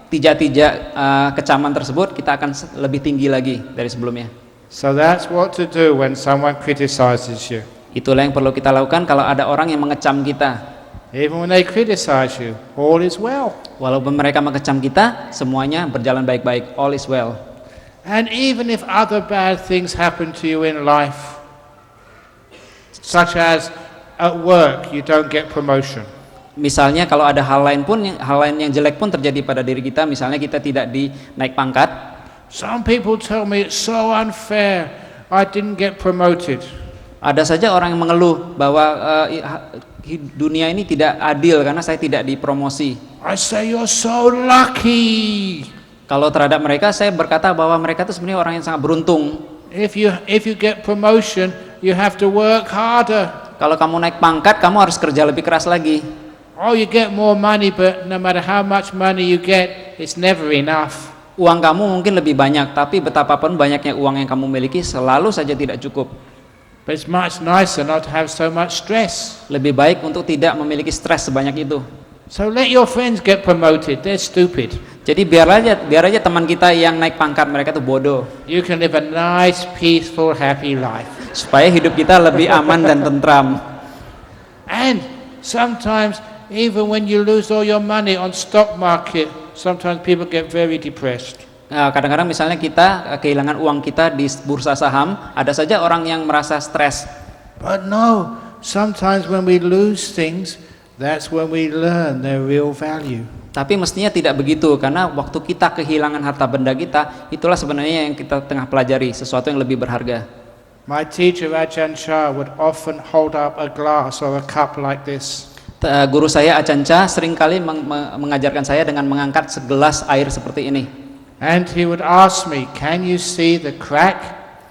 tijak-tijak kecaman tersebut, kita akan lebih tinggi lagi dari sebelumnya. So that's what to do when someone criticizes you. Itulah yang perlu kita lakukan kalau ada orang yang mengecam kita. Even when they criticize you, all is well. Walaupun mereka mengecam kita, semuanya berjalan baik-baik, all is well. And even if other bad things happen to you in life, such as at work you don't get promotion. Misalnya kalau ada hal lain yang jelek pun terjadi pada diri kita, misalnya kita tidak dinaik pangkat. Some people tell me it's so unfair, I didn't get promoted. Ada saja orang yang mengeluh bahwa dunia ini tidak adil karena saya tidak dipromosi. I say you're so lucky. Kalau terhadap mereka saya berkata bahwa mereka itu sebenarnya orang yang sangat beruntung. If you get promotion, you have to work harder. Kalau kamu naik pangkat, kamu harus kerja lebih keras lagi. Oh, you get more money, but no matter how much money you get, it's never enough. Uang kamu mungkin lebih banyak, tapi betapapun banyaknya uang yang kamu miliki selalu saja tidak cukup. But it's much nicer not to have so much stress. Lebih baik untuk tidak memiliki stres sebanyak itu. So let your friends get promoted, they're stupid. Jadi biar aja teman kita yang naik pangkat, mereka tuh bodoh. You can live a nice, peaceful, happy life. Supaya hidup kita lebih aman dan tentram. And sometimes, even when you lose all your money on stock market, sometimes people get very depressed. Nah, kadang-kadang misalnya kita kehilangan uang kita di bursa saham, ada saja orang yang merasa stres. But no, sometimes when we lose things, that's when we learn their real value. Tapi mestinya tidak begitu, karena waktu kita kehilangan harta benda kita, itulah sebenarnya yang kita tengah pelajari, sesuatu yang lebih berharga. My teacher Ajahn Chah would often hold up a glass or a cup like this. Guru saya Ajahn Chah seringkali mengajarkan saya dengan mengangkat segelas air seperti ini. And he would ask me, can you see the crack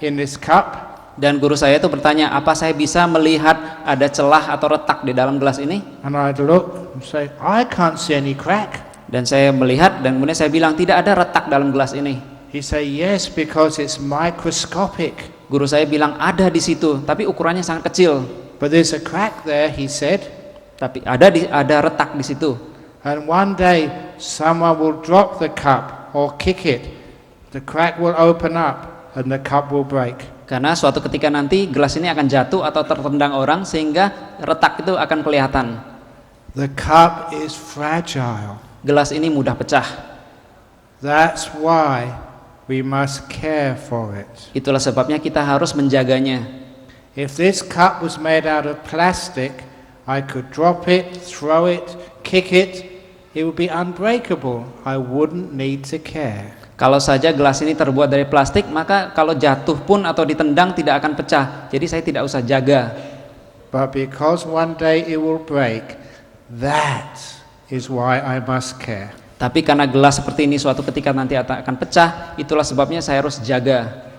in this cup? Dan guru saya itu bertanya, apa saya bisa melihat ada celah atau retak di dalam gelas ini? And I'd look and say, I can't see any crack. Dan saya melihat dan kemudian saya bilang, tidak ada retak dalam gelas ini. He say, yes, because it's microscopic. Guru saya bilang, ada di situ, tapi ukurannya sangat kecil. But there's a crack there, he said. Tapi ada retak di situ. And one day, someone will drop the cup or kick it. The crack will open up and the cup will break. Karena suatu ketika nanti gelas ini akan jatuh atau tertendang orang sehingga retak itu akan kelihatan. The cup is fragile. Gelas ini mudah pecah. That's why we must care for it. Itulah sebabnya kita harus menjaganya. If this cup was made out of plastic, I could drop it, throw it, kick it. It would be unbreakable. I wouldn't need to care. Kalau saja gelas ini terbuat dari plastik, maka kalau jatuh pun atau ditendang tidak akan pecah. Jadi saya tidak usah jaga. But because one day it will break, that is why I must care. Tapi karena gelas seperti ini suatu ketika nanti akan pecah, itulah sebabnya saya harus jaga.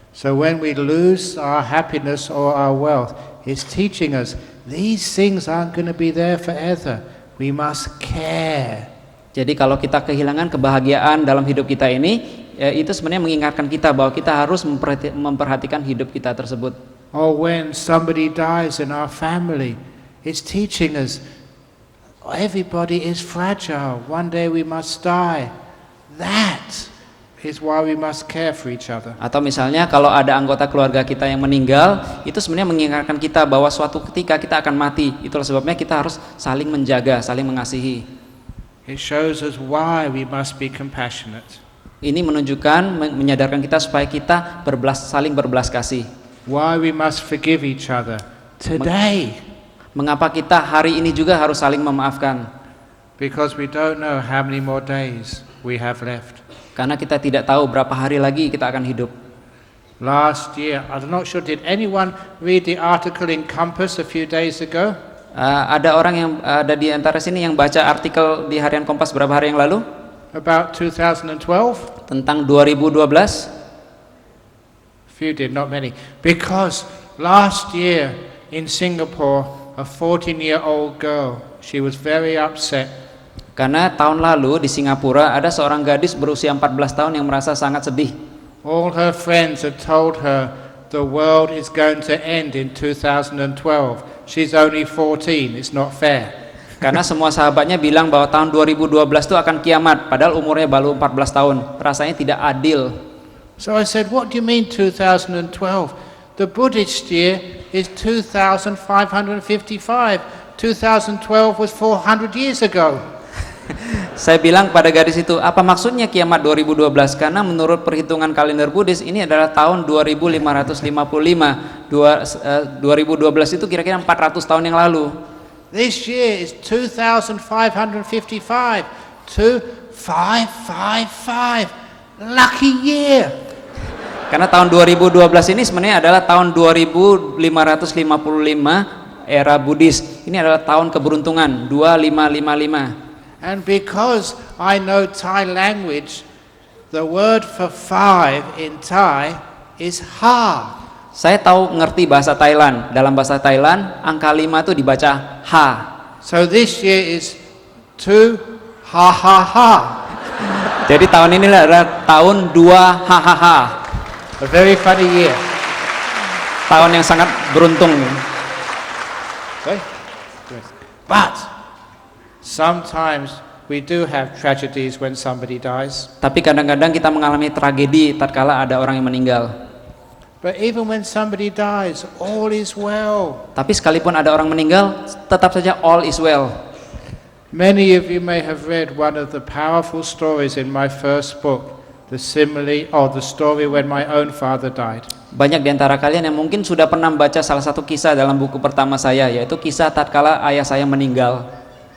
So when we lose our happiness or our wealth, it's teaching us these things aren't going to be there forever. We must care. Jadi kalau kita kehilangan kebahagiaan dalam hidup kita ini, ya itu sebenarnya mengingatkan kita bahwa kita harus memperhatikan hidup kita tersebut. Or when somebody dies in our family, it's teaching us everybody is fragile. One day we must die. That is why we must care for each other. Atau misalnya kalau ada anggota keluarga kita yang meninggal, itu sebenarnya mengingatkan kita bahwa suatu ketika kita akan mati. Itulah sebabnya kita harus saling menjaga, saling mengasihi. It shows us why we must be compassionate. Ini menunjukkan, menyadarkan kita supaya kita saling berbelas kasih. Why we must forgive each other today. Mengapa kita hari ini juga harus saling memaafkan? Because we don't know how many more days we have left. Karena kita tidak tahu berapa hari lagi kita akan hidup. Last year, I'm not sure, did anyone read the article in Compass a few days ago? Ada orang yang ada di antara sini yang baca artikel di Harian Kompas beberapa hari yang lalu About 2012? tentang 2012. Few did, not many. Because last year in Singapore, a 14-year-old girl, she was very upset. Karena tahun lalu di Singapura ada seorang gadis berusia 14 tahun yang merasa sangat sedih. All her friends had told her the world is going to end in 2012. She's only 14, it's not fair. Karena semua sahabatnya bilang bahwa tahun 2012 itu akan kiamat, padahal umurnya baru 14 tahun. Rasanya tidak adil. So I said, what do you mean 2012? The Buddhist year is 2555. 2012 was 400 years ago. Saya bilang pada gadis itu, apa maksudnya kiamat 2012? Karena menurut perhitungan kalender Buddhis ini adalah tahun 2555. 2012 itu kira-kira 400 tahun yang lalu. This year is 2555. 2555. Lucky year. Karena tahun 2012 ini sebenarnya adalah tahun 2555 era Buddhis. Ini adalah tahun keberuntungan 2555. And because I know Thai language, the word for 5 in Thai is ha. Saya tahu ngerti bahasa Thailand. Dalam bahasa Thailand, angka 5 itu dibaca ha. So this year is 2 ha ha ha. Jadi tahun ini adalah tahun 2 ha ha ha. A very funny year. Tahun yang sangat beruntung. Okay? But sometimes we do have tragedies when somebody dies. Tapi kadang-kadang kita mengalami tragedi tatkala ada orang yang meninggal. But even when somebody dies, all is well. Tapi sekalipun ada orang meninggal, tetap saja all is well. Many of you may have read one of the powerful stories in my first book, the simile or the story when my own father died. Banyak di antara kalian yang mungkin sudah pernah membaca salah satu kisah dalam buku pertama saya, yaitu kisah tatkala ayah saya meninggal.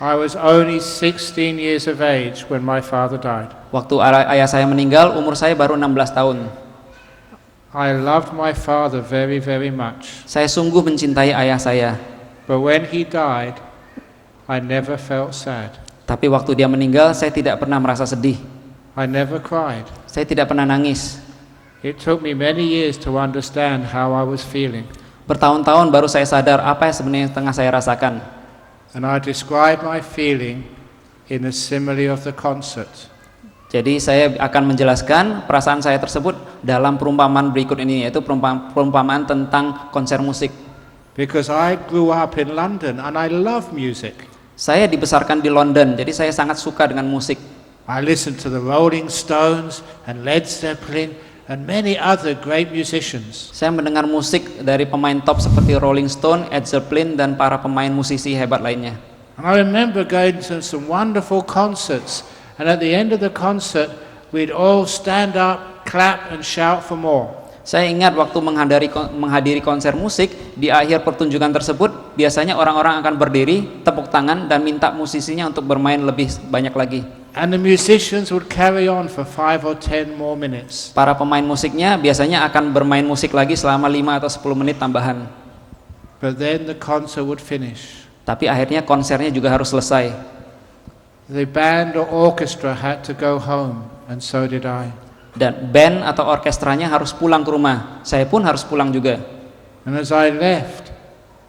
I was only 16 years of age when my father died. Waktu ayah saya meninggal, umur saya baru 16 tahun. I loved my father very, very much. Saya sungguh mencintai ayah saya. But when he died, I never felt sad. Tapi waktu dia meninggal, saya tidak pernah merasa sedih. I never cried. Saya tidak pernah nangis. It took me many years to understand how I was feeling. Bertahun-tahun baru saya sadar apa yang sebenarnya tengah saya rasakan. And I describe my feeling in the simile of the concert. Jadi saya akan menjelaskan perasaan saya tersebut dalam perumpamaan berikut ini, yaitu perumpamaan tentang konser musik. Because I grew up in London and I love music. Saya dibesarkan di London, jadi saya sangat suka dengan musik. I listened to the Rolling Stones and Led Zeppelin and many other great musicians. Saya mendengar musik dari pemain top seperti Rolling Stone, Led Zeppelin, dan para pemain musisi hebat lainnya. And I remember going to some wonderful concerts, and at the end of the concert, we'd all stand up, clap and shout for more. Saya ingat waktu menghadiri konser musik, di akhir pertunjukan tersebut, biasanya orang-orang akan berdiri, tepuk tangan dan minta musisinya untuk bermain lebih banyak lagi. And the musicians would carry on for 5 or 10 more minutes. Para pemain musiknya biasanya akan bermain musik lagi selama 5 atau 10 menit tambahan. But then the concert would finish. Tapi akhirnya konsernya juga harus selesai. The band or orchestra had to go home, and so did I. Dan band atau orkestranya harus pulang ke rumah. Saya pun harus pulang juga. And as I left,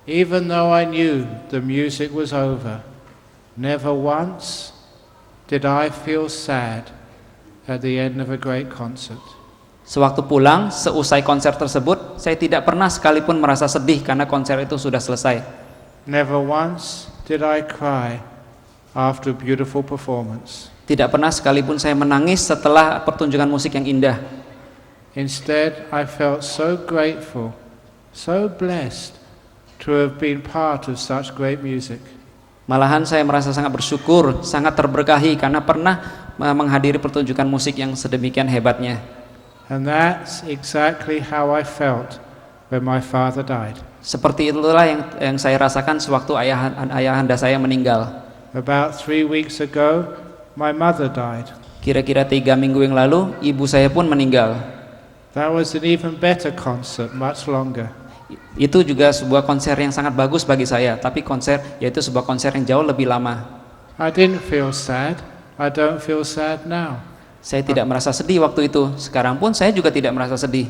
even though I knew the music was over, never once did I feel sad at the end of a great concert. Sewaktu pulang, seusai konser tersebut, saya tidak pernah sekalipun merasa sedih karena konser itu sudah selesai. Never once did I cry after a beautiful performance. Tidak pernah sekalipun saya menangis setelah pertunjukan musik yang indah. Instead, I felt so grateful, so blessed to have been part of such great music. Malahan saya merasa sangat bersyukur, sangat terberkahi karena pernah menghadiri pertunjukan musik yang sedemikian hebatnya. And that's exactly how I felt when my father died. Seperti itulah yang saya rasakan sewaktu ayahanda saya meninggal. About 3 weeks ago, my mother died. Kira-kira 3 minggu yang lalu, ibu saya pun meninggal. That was an even better concert, much longer. Itu juga sebuah konser yang sangat bagus bagi saya, tapi yaitu sebuah konser yang jauh lebih lama. I didn't feel sad. I don't feel sad now. Saya tidak merasa sedih waktu itu. Sekarang pun saya juga tidak merasa sedih.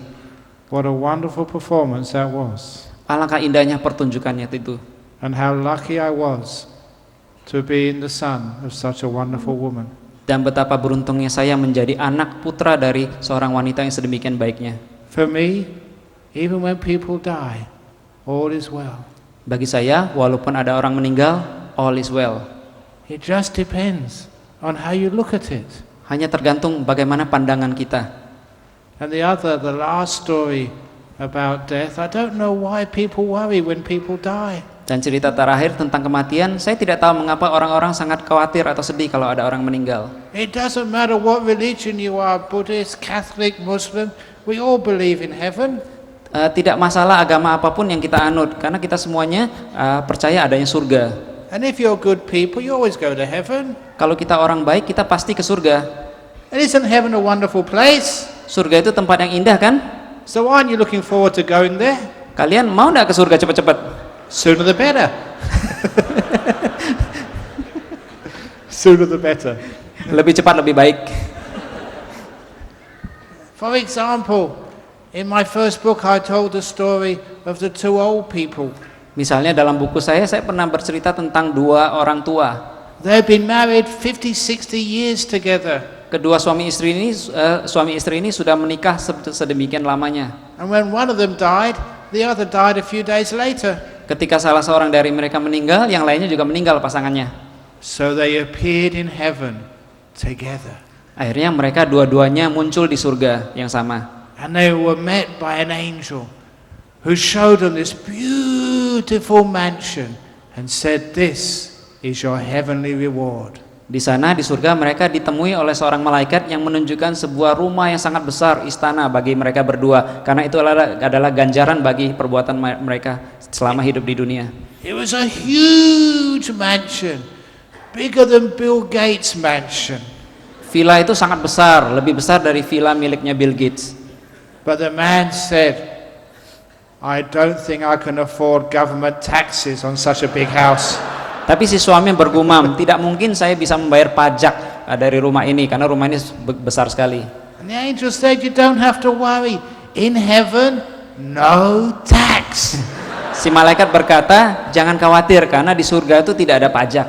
What a wonderful performance that was. Alangkah indahnya pertunjukannya itu. And how lucky I was to be in the son of such a wonderful woman. Dan betapa beruntungnya saya menjadi anak putra dari seorang wanita yang sedemikian baiknya. For me, even when people die, all is well. Bagi saya, walaupun ada orang meninggal, all is well. It just depends on how you look at it. Hanya tergantung bagaimana pandangan kita. And the last story about death, I don't know why people worry when people die. Dan cerita terakhir tentang kematian, saya tidak tahu mengapa orang-orang sangat khawatir atau sedih kalau ada orang meninggal. It doesn't matter what religion you are, Buddhist, Catholic, Muslim, we all believe in heaven. Tidak masalah agama apapun yang kita anut, karena kita semuanya percaya adanya surga. And if you're good people, you always go to heaven. Kalau kita orang baik, kita pasti ke surga. And isn't heaven a wonderful place? Surga itu tempat yang indah kan? So aren't you looking forward to going there? Kalian mau nggak ke surga cepat-cepat? Sooner the better. Sooner the better. Lebih cepat lebih baik. For example, in my first book I told the story of the 2 old people. Misalnya dalam buku saya pernah bercerita tentang 2 orang tua. They've been married 50, 60 years together. Kedua suami istri ini sudah menikah sedemikian lamanya. And when one of them died, the other died a few days later. Ketika salah seorang dari mereka meninggal, yang lainnya juga meninggal pasangannya. So they appeared in heaven together. Akhirnya mereka dua-duanya muncul di surga yang sama. And they were met by an angel who showed them this beautiful mansion and said, "This is your heavenly reward." Di sana di surga mereka ditemui oleh seorang malaikat yang menunjukkan sebuah rumah yang sangat besar, istana bagi mereka berdua, karena itu adalah ganjaran bagi perbuatan mereka selama hidup di dunia. It was a huge mansion, bigger than Bill Gates' mansion. Villa itu sangat besar, lebih besar dari villa miliknya Bill Gates. But the man said, "I don't think I can afford government taxes on such a big house." Tapi si suami bergumam, tidak mungkin saya bisa membayar pajak dari rumah ini karena rumah ini besar sekali. And the angel said, "You don't have to worry. In heaven, no tax." Si malaikat berkata, jangan khawatir karena di surga itu tidak ada pajak.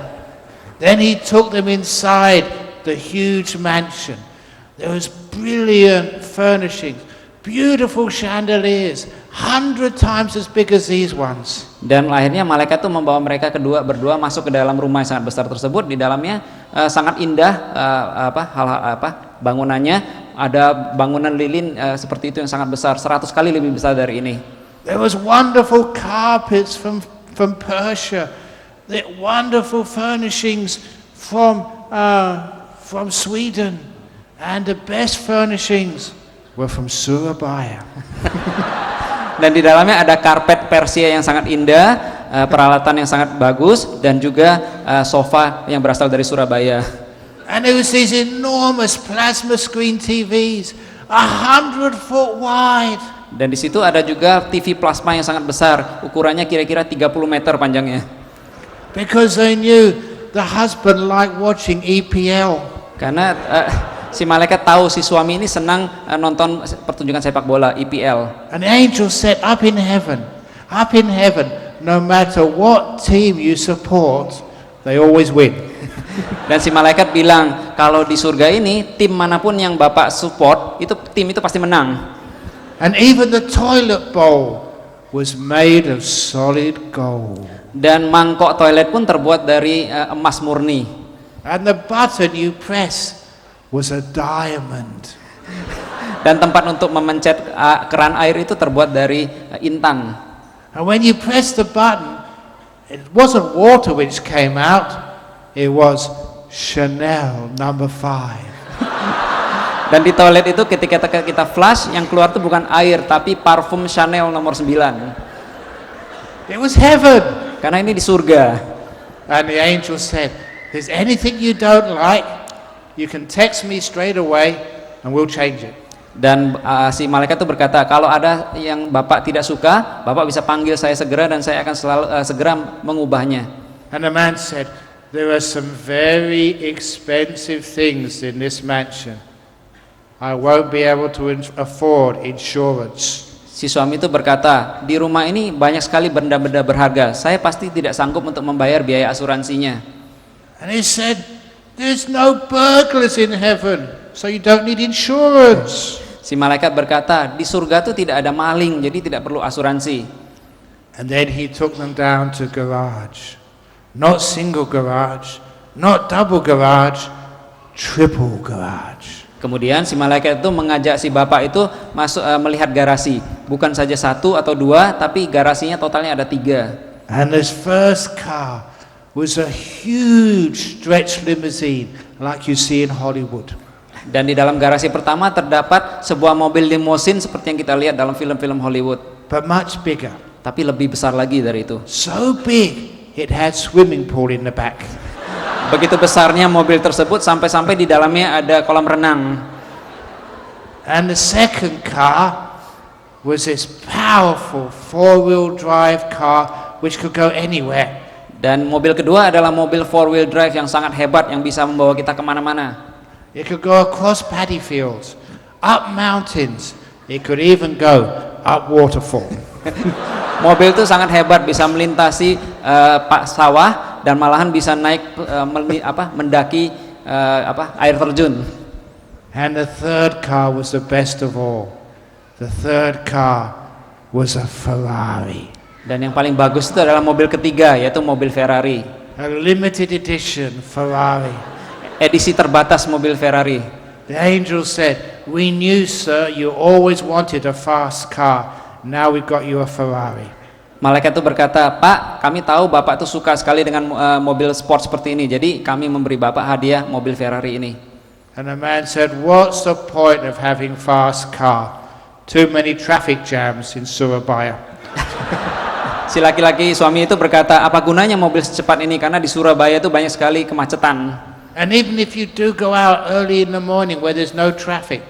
Then he took them inside the huge mansion. There was brilliant furnishings, beautiful chandeliers, 100 times as big as these ones. Dan akhirnya malaikat itu membawa mereka berdua masuk ke dalam rumah yang sangat besar tersebut. Di dalamnya sangat indah bangunannya, ada bangunan lilin seperti itu yang sangat besar, 100 kali lebih besar dari ini. There was wonderful carpets from Persia, the wonderful furnishings from Sweden, and the best furnishings were from Surabaya. Dan di dalamnya ada karpet Persia yang sangat indah, peralatan yang sangat bagus dan juga sofa yang berasal dari Surabaya. And there was these enormous plasma screen TVs, 100 foot wide. Dan di situ ada juga TV plasma yang sangat besar, ukurannya kira-kira 30 meter panjangnya. Because they knew the husband liked watching EPL. Karena si malaikat tahu si suami ini senang nonton pertunjukan sepak bola EPL. An angel said, up in heaven, no matter what team you support, they always win. Dan si malaikat bilang, kalau di surga ini tim manapun yang Bapak support, tim itu pasti menang. And even the toilet bowl was made of solid gold. Dan mangkok toilet pun terbuat dari emas murni. And the button you press was a diamond. Dan tempat untuk memencet keran air itu terbuat dari intan. And when you press the button, it wasn't water which came out, it was Chanel number 5. Dan di toilet itu ketika kita flush, yang keluar itu bukan air tapi parfum Chanel nomor 9. It was heaven. Karena ini di surga. And the angel said, there's anything you don't like, you can text me straight away and we'll change it. Dan si malaikat itu berkata, kalau ada yang Bapak tidak suka, Bapak bisa panggil saya segera dan saya akan segera mengubahnya. And the man said, there are some very expensive things in this mansion. I won't be able to afford insurance. Si suami itu berkata, di rumah ini banyak sekali benda-benda berharga, saya pasti tidak sanggup untuk membayar biaya asuransinya. And he said, there's no burglars in heaven, so you don't need insurance. Si malaikat berkata, di surga itu tidak ada maling, jadi tidak perlu asuransi. And then he took them down to garage. Not single garage, not double garage, triple garage. Kemudian si malaikat itu mengajak si bapak itu masuk melihat garasi, bukan saja 1 atau 2, tapi garasinya totalnya ada 3. And his first car was a huge stretch limousine like you see in Hollywood. Dan di dalam garasi pertama terdapat sebuah mobil limousine seperti yang kita lihat dalam film-film Hollywood. But much bigger. Tapi lebih besar lagi dari itu. So big, it had swimming pool in the back. Begitu besarnya mobil tersebut sampai-sampai di dalamnya ada kolam renang. And the second car was this powerful 4-wheel drive car which could go anywhere. Dan mobil kedua adalah mobil 4-wheel drive yang sangat hebat yang bisa membawa kita kemana-mana. It could go across paddy fields, up mountains. It could even go up waterfall. Mobil itu sangat hebat, bisa melintasi sawah dan malahan bisa naik mendaki air terjun. And the third car was the best of all. The third car was a Ferrari. Dan yang paling bagus itu adalah mobil ketiga, yaitu mobil Ferrari. A limited edition Ferrari. Edisi terbatas mobil Ferrari. The angel said, "We knew, sir, you always wanted a fast car. Now we've got you a Ferrari." Malaikat itu berkata, Pak, kami tahu Bapak itu suka sekali dengan mobil sport seperti ini, jadi kami memberi Bapak hadiah mobil Ferrari ini. And the man said, "What's the point of having fast car? Too many traffic jams in Surabaya." Si laki-laki suami itu berkata, apa gunanya mobil secepat ini, karena di Surabaya itu banyak sekali kemacetan. And even if you do go out early in the morning where there's no traffic,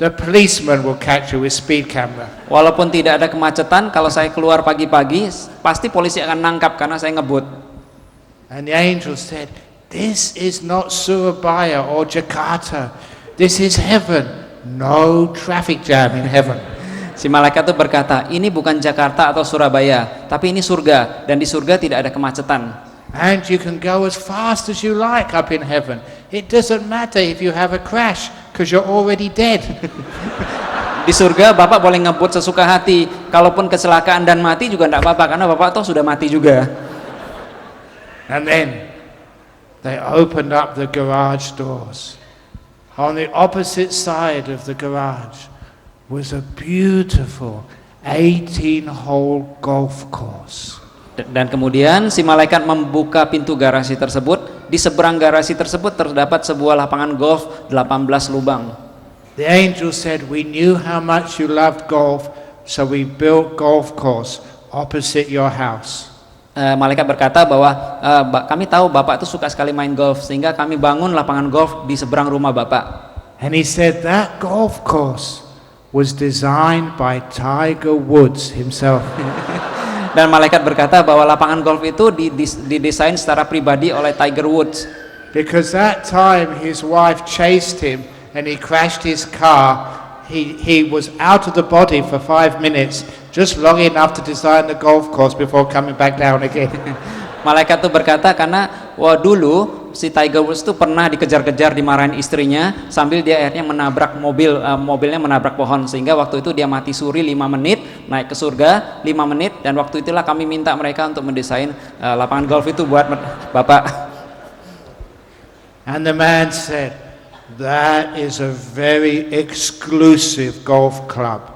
the policeman will catch you with speed camera. Walaupun tidak ada kemacetan, kalau saya keluar pagi-pagi, pasti polisi akan nangkap karena saya ngebut. And the angel said, "This is not Surabaya or Jakarta. This is heaven. No traffic jam in heaven." Si malaikat itu berkata, ini bukan Jakarta atau Surabaya, tapi ini surga, dan di surga tidak ada kemacetan. And you can go as fast as you like up in heaven. It doesn't matter if you have a crash because you're already dead. Di surga Bapak boleh ngebut sesuka hati, kalaupun kecelakaan dan mati juga tidak apa-apa, karena Bapak toh sudah mati juga. And then they opened up the garage doors. On the opposite side of the garage was a beautiful 18-hole golf course. Dan kemudian si malaikat membuka pintu garasi tersebut. Di seberang garasi tersebut terdapat sebuah lapangan golf 18 lubang. The angel said, "We knew how much you loved golf, so we built golf course opposite your house." malaikat berkata bahwa kami tahu Bapak itu suka sekali main golf, sehingga kami bangun lapangan golf di seberang rumah Bapak. And he said that golf course was designed by Tiger Woods himself. Dan malaikat berkata bahwa lapangan golf itu didesain secara pribadi oleh Tiger Woods. Because that time his wife chased him and he crashed his car, he was out of the body for 5 minutes, just long enough to design the golf course before coming back down again. Malaikat itu berkata karena dulu si Tiger Woods itu pernah dikejar-kejar, dimarahin istrinya sambil dia akhirnya menabrak mobilnya menabrak pohon, sehingga waktu itu dia mati suri 5 menit, naik ke surga 5 menit, dan waktu itulah kami minta mereka untuk mendesain lapangan golf itu buat Bapak. And the man said, that is a very exclusive golf club.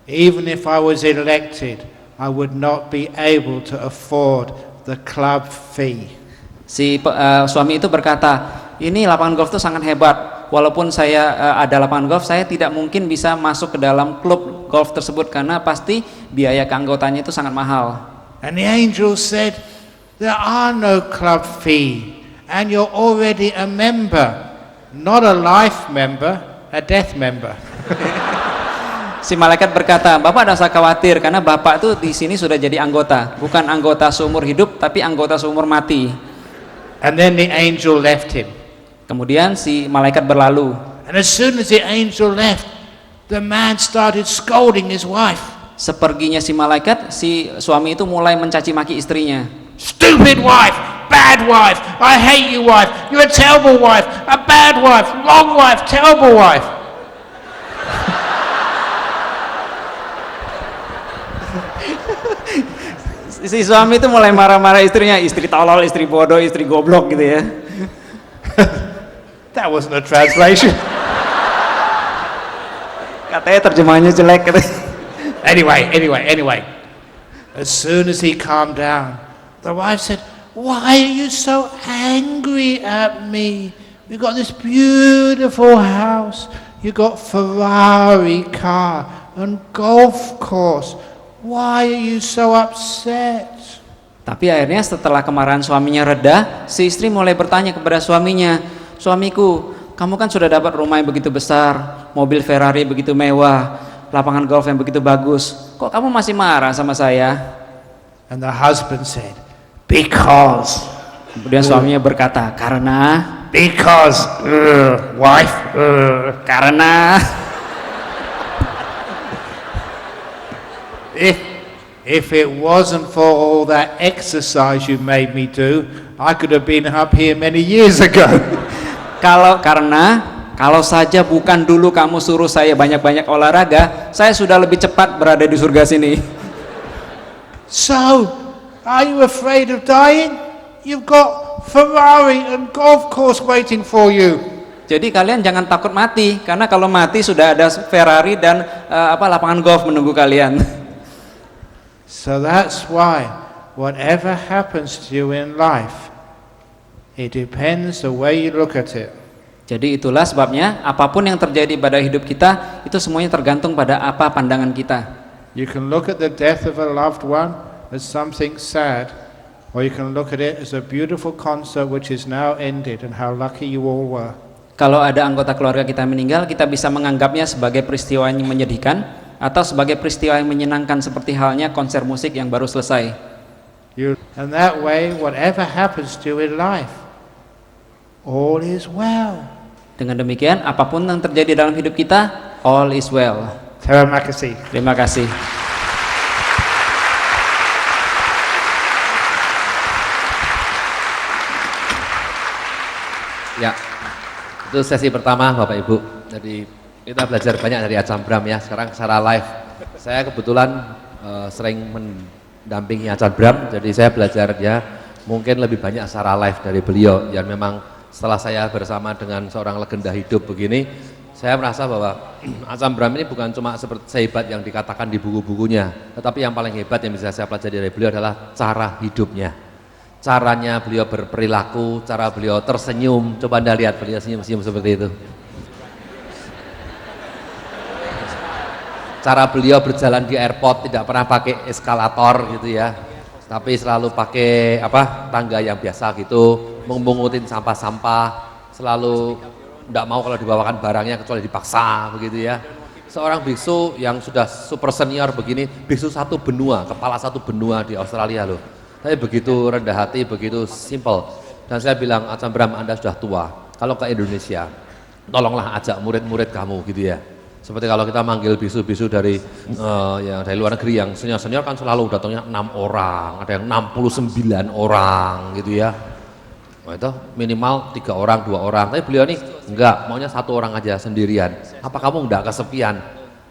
Even if I was elected, I would not be able to afford the club fee. Si suami itu berkata, ini lapangan golf itu sangat hebat. Walaupun saya ada lapangan golf, saya tidak mungkin bisa masuk ke dalam klub golf tersebut karena pasti biaya keanggotaannya itu sangat mahal. And the angel said, there are no club fee, and you're already a member, not a life member, a death member. Si malaikat berkata, Bapak tidak usah khawatir karena Bapak tuh di sini sudah jadi anggota, bukan anggota seumur hidup tapi anggota seumur mati. And then the angel left him. Kemudian si malaikat berlalu. And as soon as the angel left, the man started scolding his wife. Seperginya si malaikat, si suami itu mulai mencaci maki istrinya. Stupid wife, bad wife, I hate you wife, you're a terrible wife, a bad wife, wrong wife, terrible wife. Si suami itu mulai marah-marah istrinya, istri tolol, istri bodoh, istri goblok gitu ya. That wasn't a translation. Katanya terjemahannya jelek katanya. Anyway. As soon as he calmed down, the wife said, why are you so angry at me? We got this beautiful house, you got Ferrari car and golf course. Why are you so upset? Tapi akhirnya setelah kemarahan suaminya reda, si istri mulai bertanya kepada suaminya, suamiku, kamu kan sudah dapat rumah yang begitu besar, mobil Ferrari begitu mewah, lapangan golf yang begitu bagus, kok kamu masih marah sama saya? And the husband said, because. Kemudian suaminya berkata, Because, wife, karena if it wasn't for all that exercise you made me do, I could have been up here many years ago. Kalau saja bukan dulu kamu suruh saya banyak-banyak olahraga, saya sudah lebih cepat berada di surga sini. So, are you afraid of dying? You've got Ferrari and golf course waiting for you. Jadi kalian jangan takut mati, karena kalau mati sudah ada Ferrari dan lapangan golf menunggu kalian. So that's why whatever happens to you in life, it depends the way you look at it. Jadi itulah sebabnya apapun yang terjadi pada hidup kita itu semuanya tergantung pada apa pandangan kita. You can look at the death of a loved one as something sad, or you can look at it as a beautiful concert which is now ended and how lucky you all were. Kalau ada anggota keluarga kita meninggal, kita bisa menganggapnya sebagai peristiwa yang menyedihkan atau sebagai peristiwa yang menyenangkan seperti halnya konser musik yang baru selesai. And that way, whatever happens to you in life, all is well. Dengan demikian, apapun yang terjadi dalam hidup kita, all is well. Terima kasih. Terima kasih. Ya, itu sesi pertama Bapak Ibu. Jadi kita belajar banyak dari Acam Bram ya. Sekarang secara live, saya kebetulan sering mendampingi Acam Bram, jadi saya belajar ya mungkin lebih banyak secara live dari beliau. Dan memang setelah saya bersama dengan seorang legenda hidup begini, saya merasa bahwa Acam Bram ini bukan cuma seperti sehebat yang dikatakan di buku-bukunya, tetapi yang paling hebat yang bisa saya pelajari dari beliau adalah cara hidupnya. Caranya beliau berperilaku, cara beliau tersenyum. Coba Anda lihat beliau senyum-senyum seperti itu. Cara beliau berjalan di airport tidak pernah pakai eskalator gitu ya. tapi selalu pakai apa tangga yang biasa gitu, memungutin sampah-sampah, selalu tidak mau kalau dibawakan barangnya kecuali dipaksa begitu ya. Seorang biksu yang sudah super senior begini, biksu satu benua, kepala satu benua di Australia loh. Tapi begitu rendah hati, begitu simple. Dan saya bilang, Acam Bram, Anda sudah tua, kalau ke Indonesia tolonglah ajak murid-murid kamu gitu ya. Seperti kalau kita manggil bisu-bisu dari yang dari luar negeri yang senior-senior kan selalu datangnya 6 orang, ada yang 69 orang gitu ya. Nah, itu minimal 3 orang, 2 orang. Tapi beliau nih enggak, maunya 1 orang aja sendirian. Apa kamu enggak kesepian?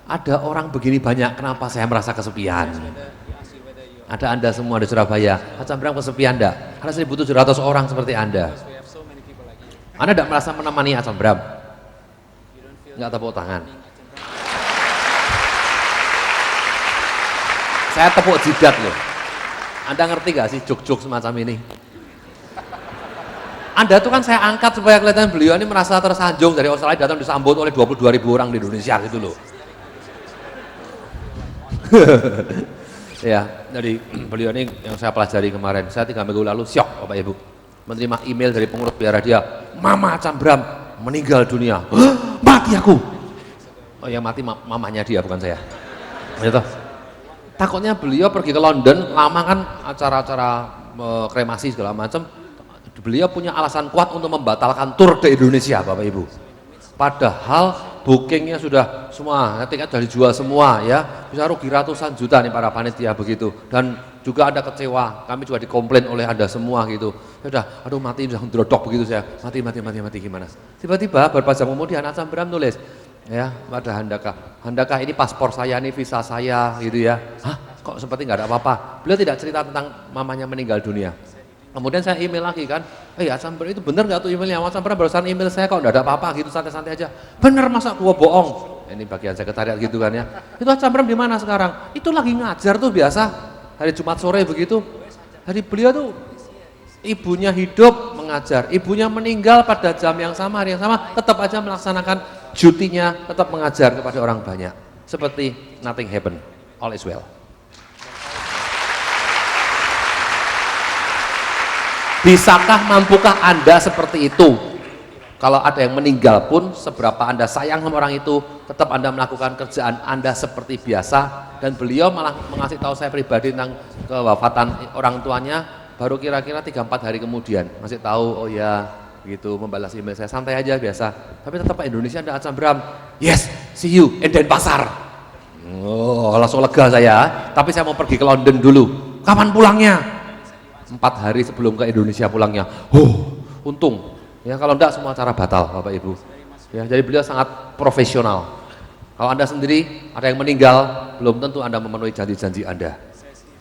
Ada orang begini banyak, kenapa saya merasa kesepian? Ada Anda semua di Surabaya, Acam Bram kesepian enggak? Karena 1.700 orang seperti Anda. Anda enggak merasa menemani Acam Bram? Enggak tepuk tangan. Saya tepuk jidat loh. Anda ngerti gak sih jok-jok semacam ini? Anda tuh kan saya angkat supaya kelihatan beliau ini merasa tersanjung dari Australia datang disambut oleh 22.000 orang di Indonesia gitu loh. Ya, jadi beliau ini yang saya pelajari kemarin, saya 3 minggu lalu syok Bapak Ibu. Menerima email dari pengurus biara dia, Mama Acam Bram meninggal dunia. Mati aku. Oh yang mati mamanya dia bukan saya. Gitu. Takutnya beliau pergi ke London, lama kan acara-acara kremasi segala macam. Beliau punya alasan kuat untuk membatalkan tur ke Indonesia, Bapak Ibu. Padahal bookingnya sudah semua, tiket sudah dijual semua ya, bisa rugi ratusan juta nih para panitia begitu. Dan juga ada kecewa, kami juga dikomplain oleh Anda semua gitu. Ya udah, aduh mati udah drodok begitu saya, mati gimana? Tiba-tiba beberapa jam kemudian Acam Bram nulis, ya pada Handaka ini paspor saya, ini visa saya gitu ya. Hah kok seperti nggak ada apa-apa. Beliau tidak cerita tentang mamanya meninggal dunia. Kemudian saya email lagi kan, Acam Bram itu bener nggak tuh emailnya? Acam Bram barusan email saya kok nggak ada apa-apa gitu, santai-santai aja. Bener masa gua bohong? Ini bagian sekretariat gitu kan ya. Itu Acam Bram di mana sekarang? Itu lagi ngajar tuh biasa hari Jumat sore begitu. Hari beliau tuh ibunya hidup mengajar, ibunya meninggal pada jam yang sama, hari yang sama, tetap aja melaksanakan jutinya, tetap mengajar kepada orang banyak. Seperti nothing happen, all is well. Bisakah, mampukah Anda seperti itu? Kalau ada yang meninggal pun, seberapa Anda sayang sama orang itu, tetap Anda melakukan kerjaan Anda seperti biasa. Dan beliau malah mengasih tahu saya pribadi tentang kewafatan orang tuanya, baru kira-kira 3-4 hari kemudian. Masih tahu, oh ya, gitu, membalas email saya, santai aja biasa. Tapi tetap Pak Indonesia ada Acam Bram, yes, see you in Denpasar. Oh, langsung lega saya, tapi saya mau pergi ke London dulu. Kapan pulangnya? 4 hari sebelum ke Indonesia pulangnya. Untung. Ya kalau enggak semua acara batal Bapak Ibu. Ya, jadi beliau sangat profesional. Kalau Anda sendiri ada yang meninggal, belum tentu Anda memenuhi janji-janji Anda.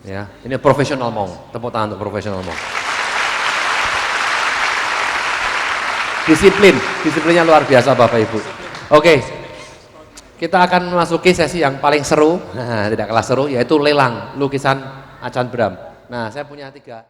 Ya, ini profesional mong. Tepuk tangan untuk profesional mong. Disiplinnya luar biasa Bapak Ibu. Oke. Kita akan memasuki sesi yang paling seru, tidak kalah seru, yaitu lelang lukisan Acam Bram. Nah, saya punya 3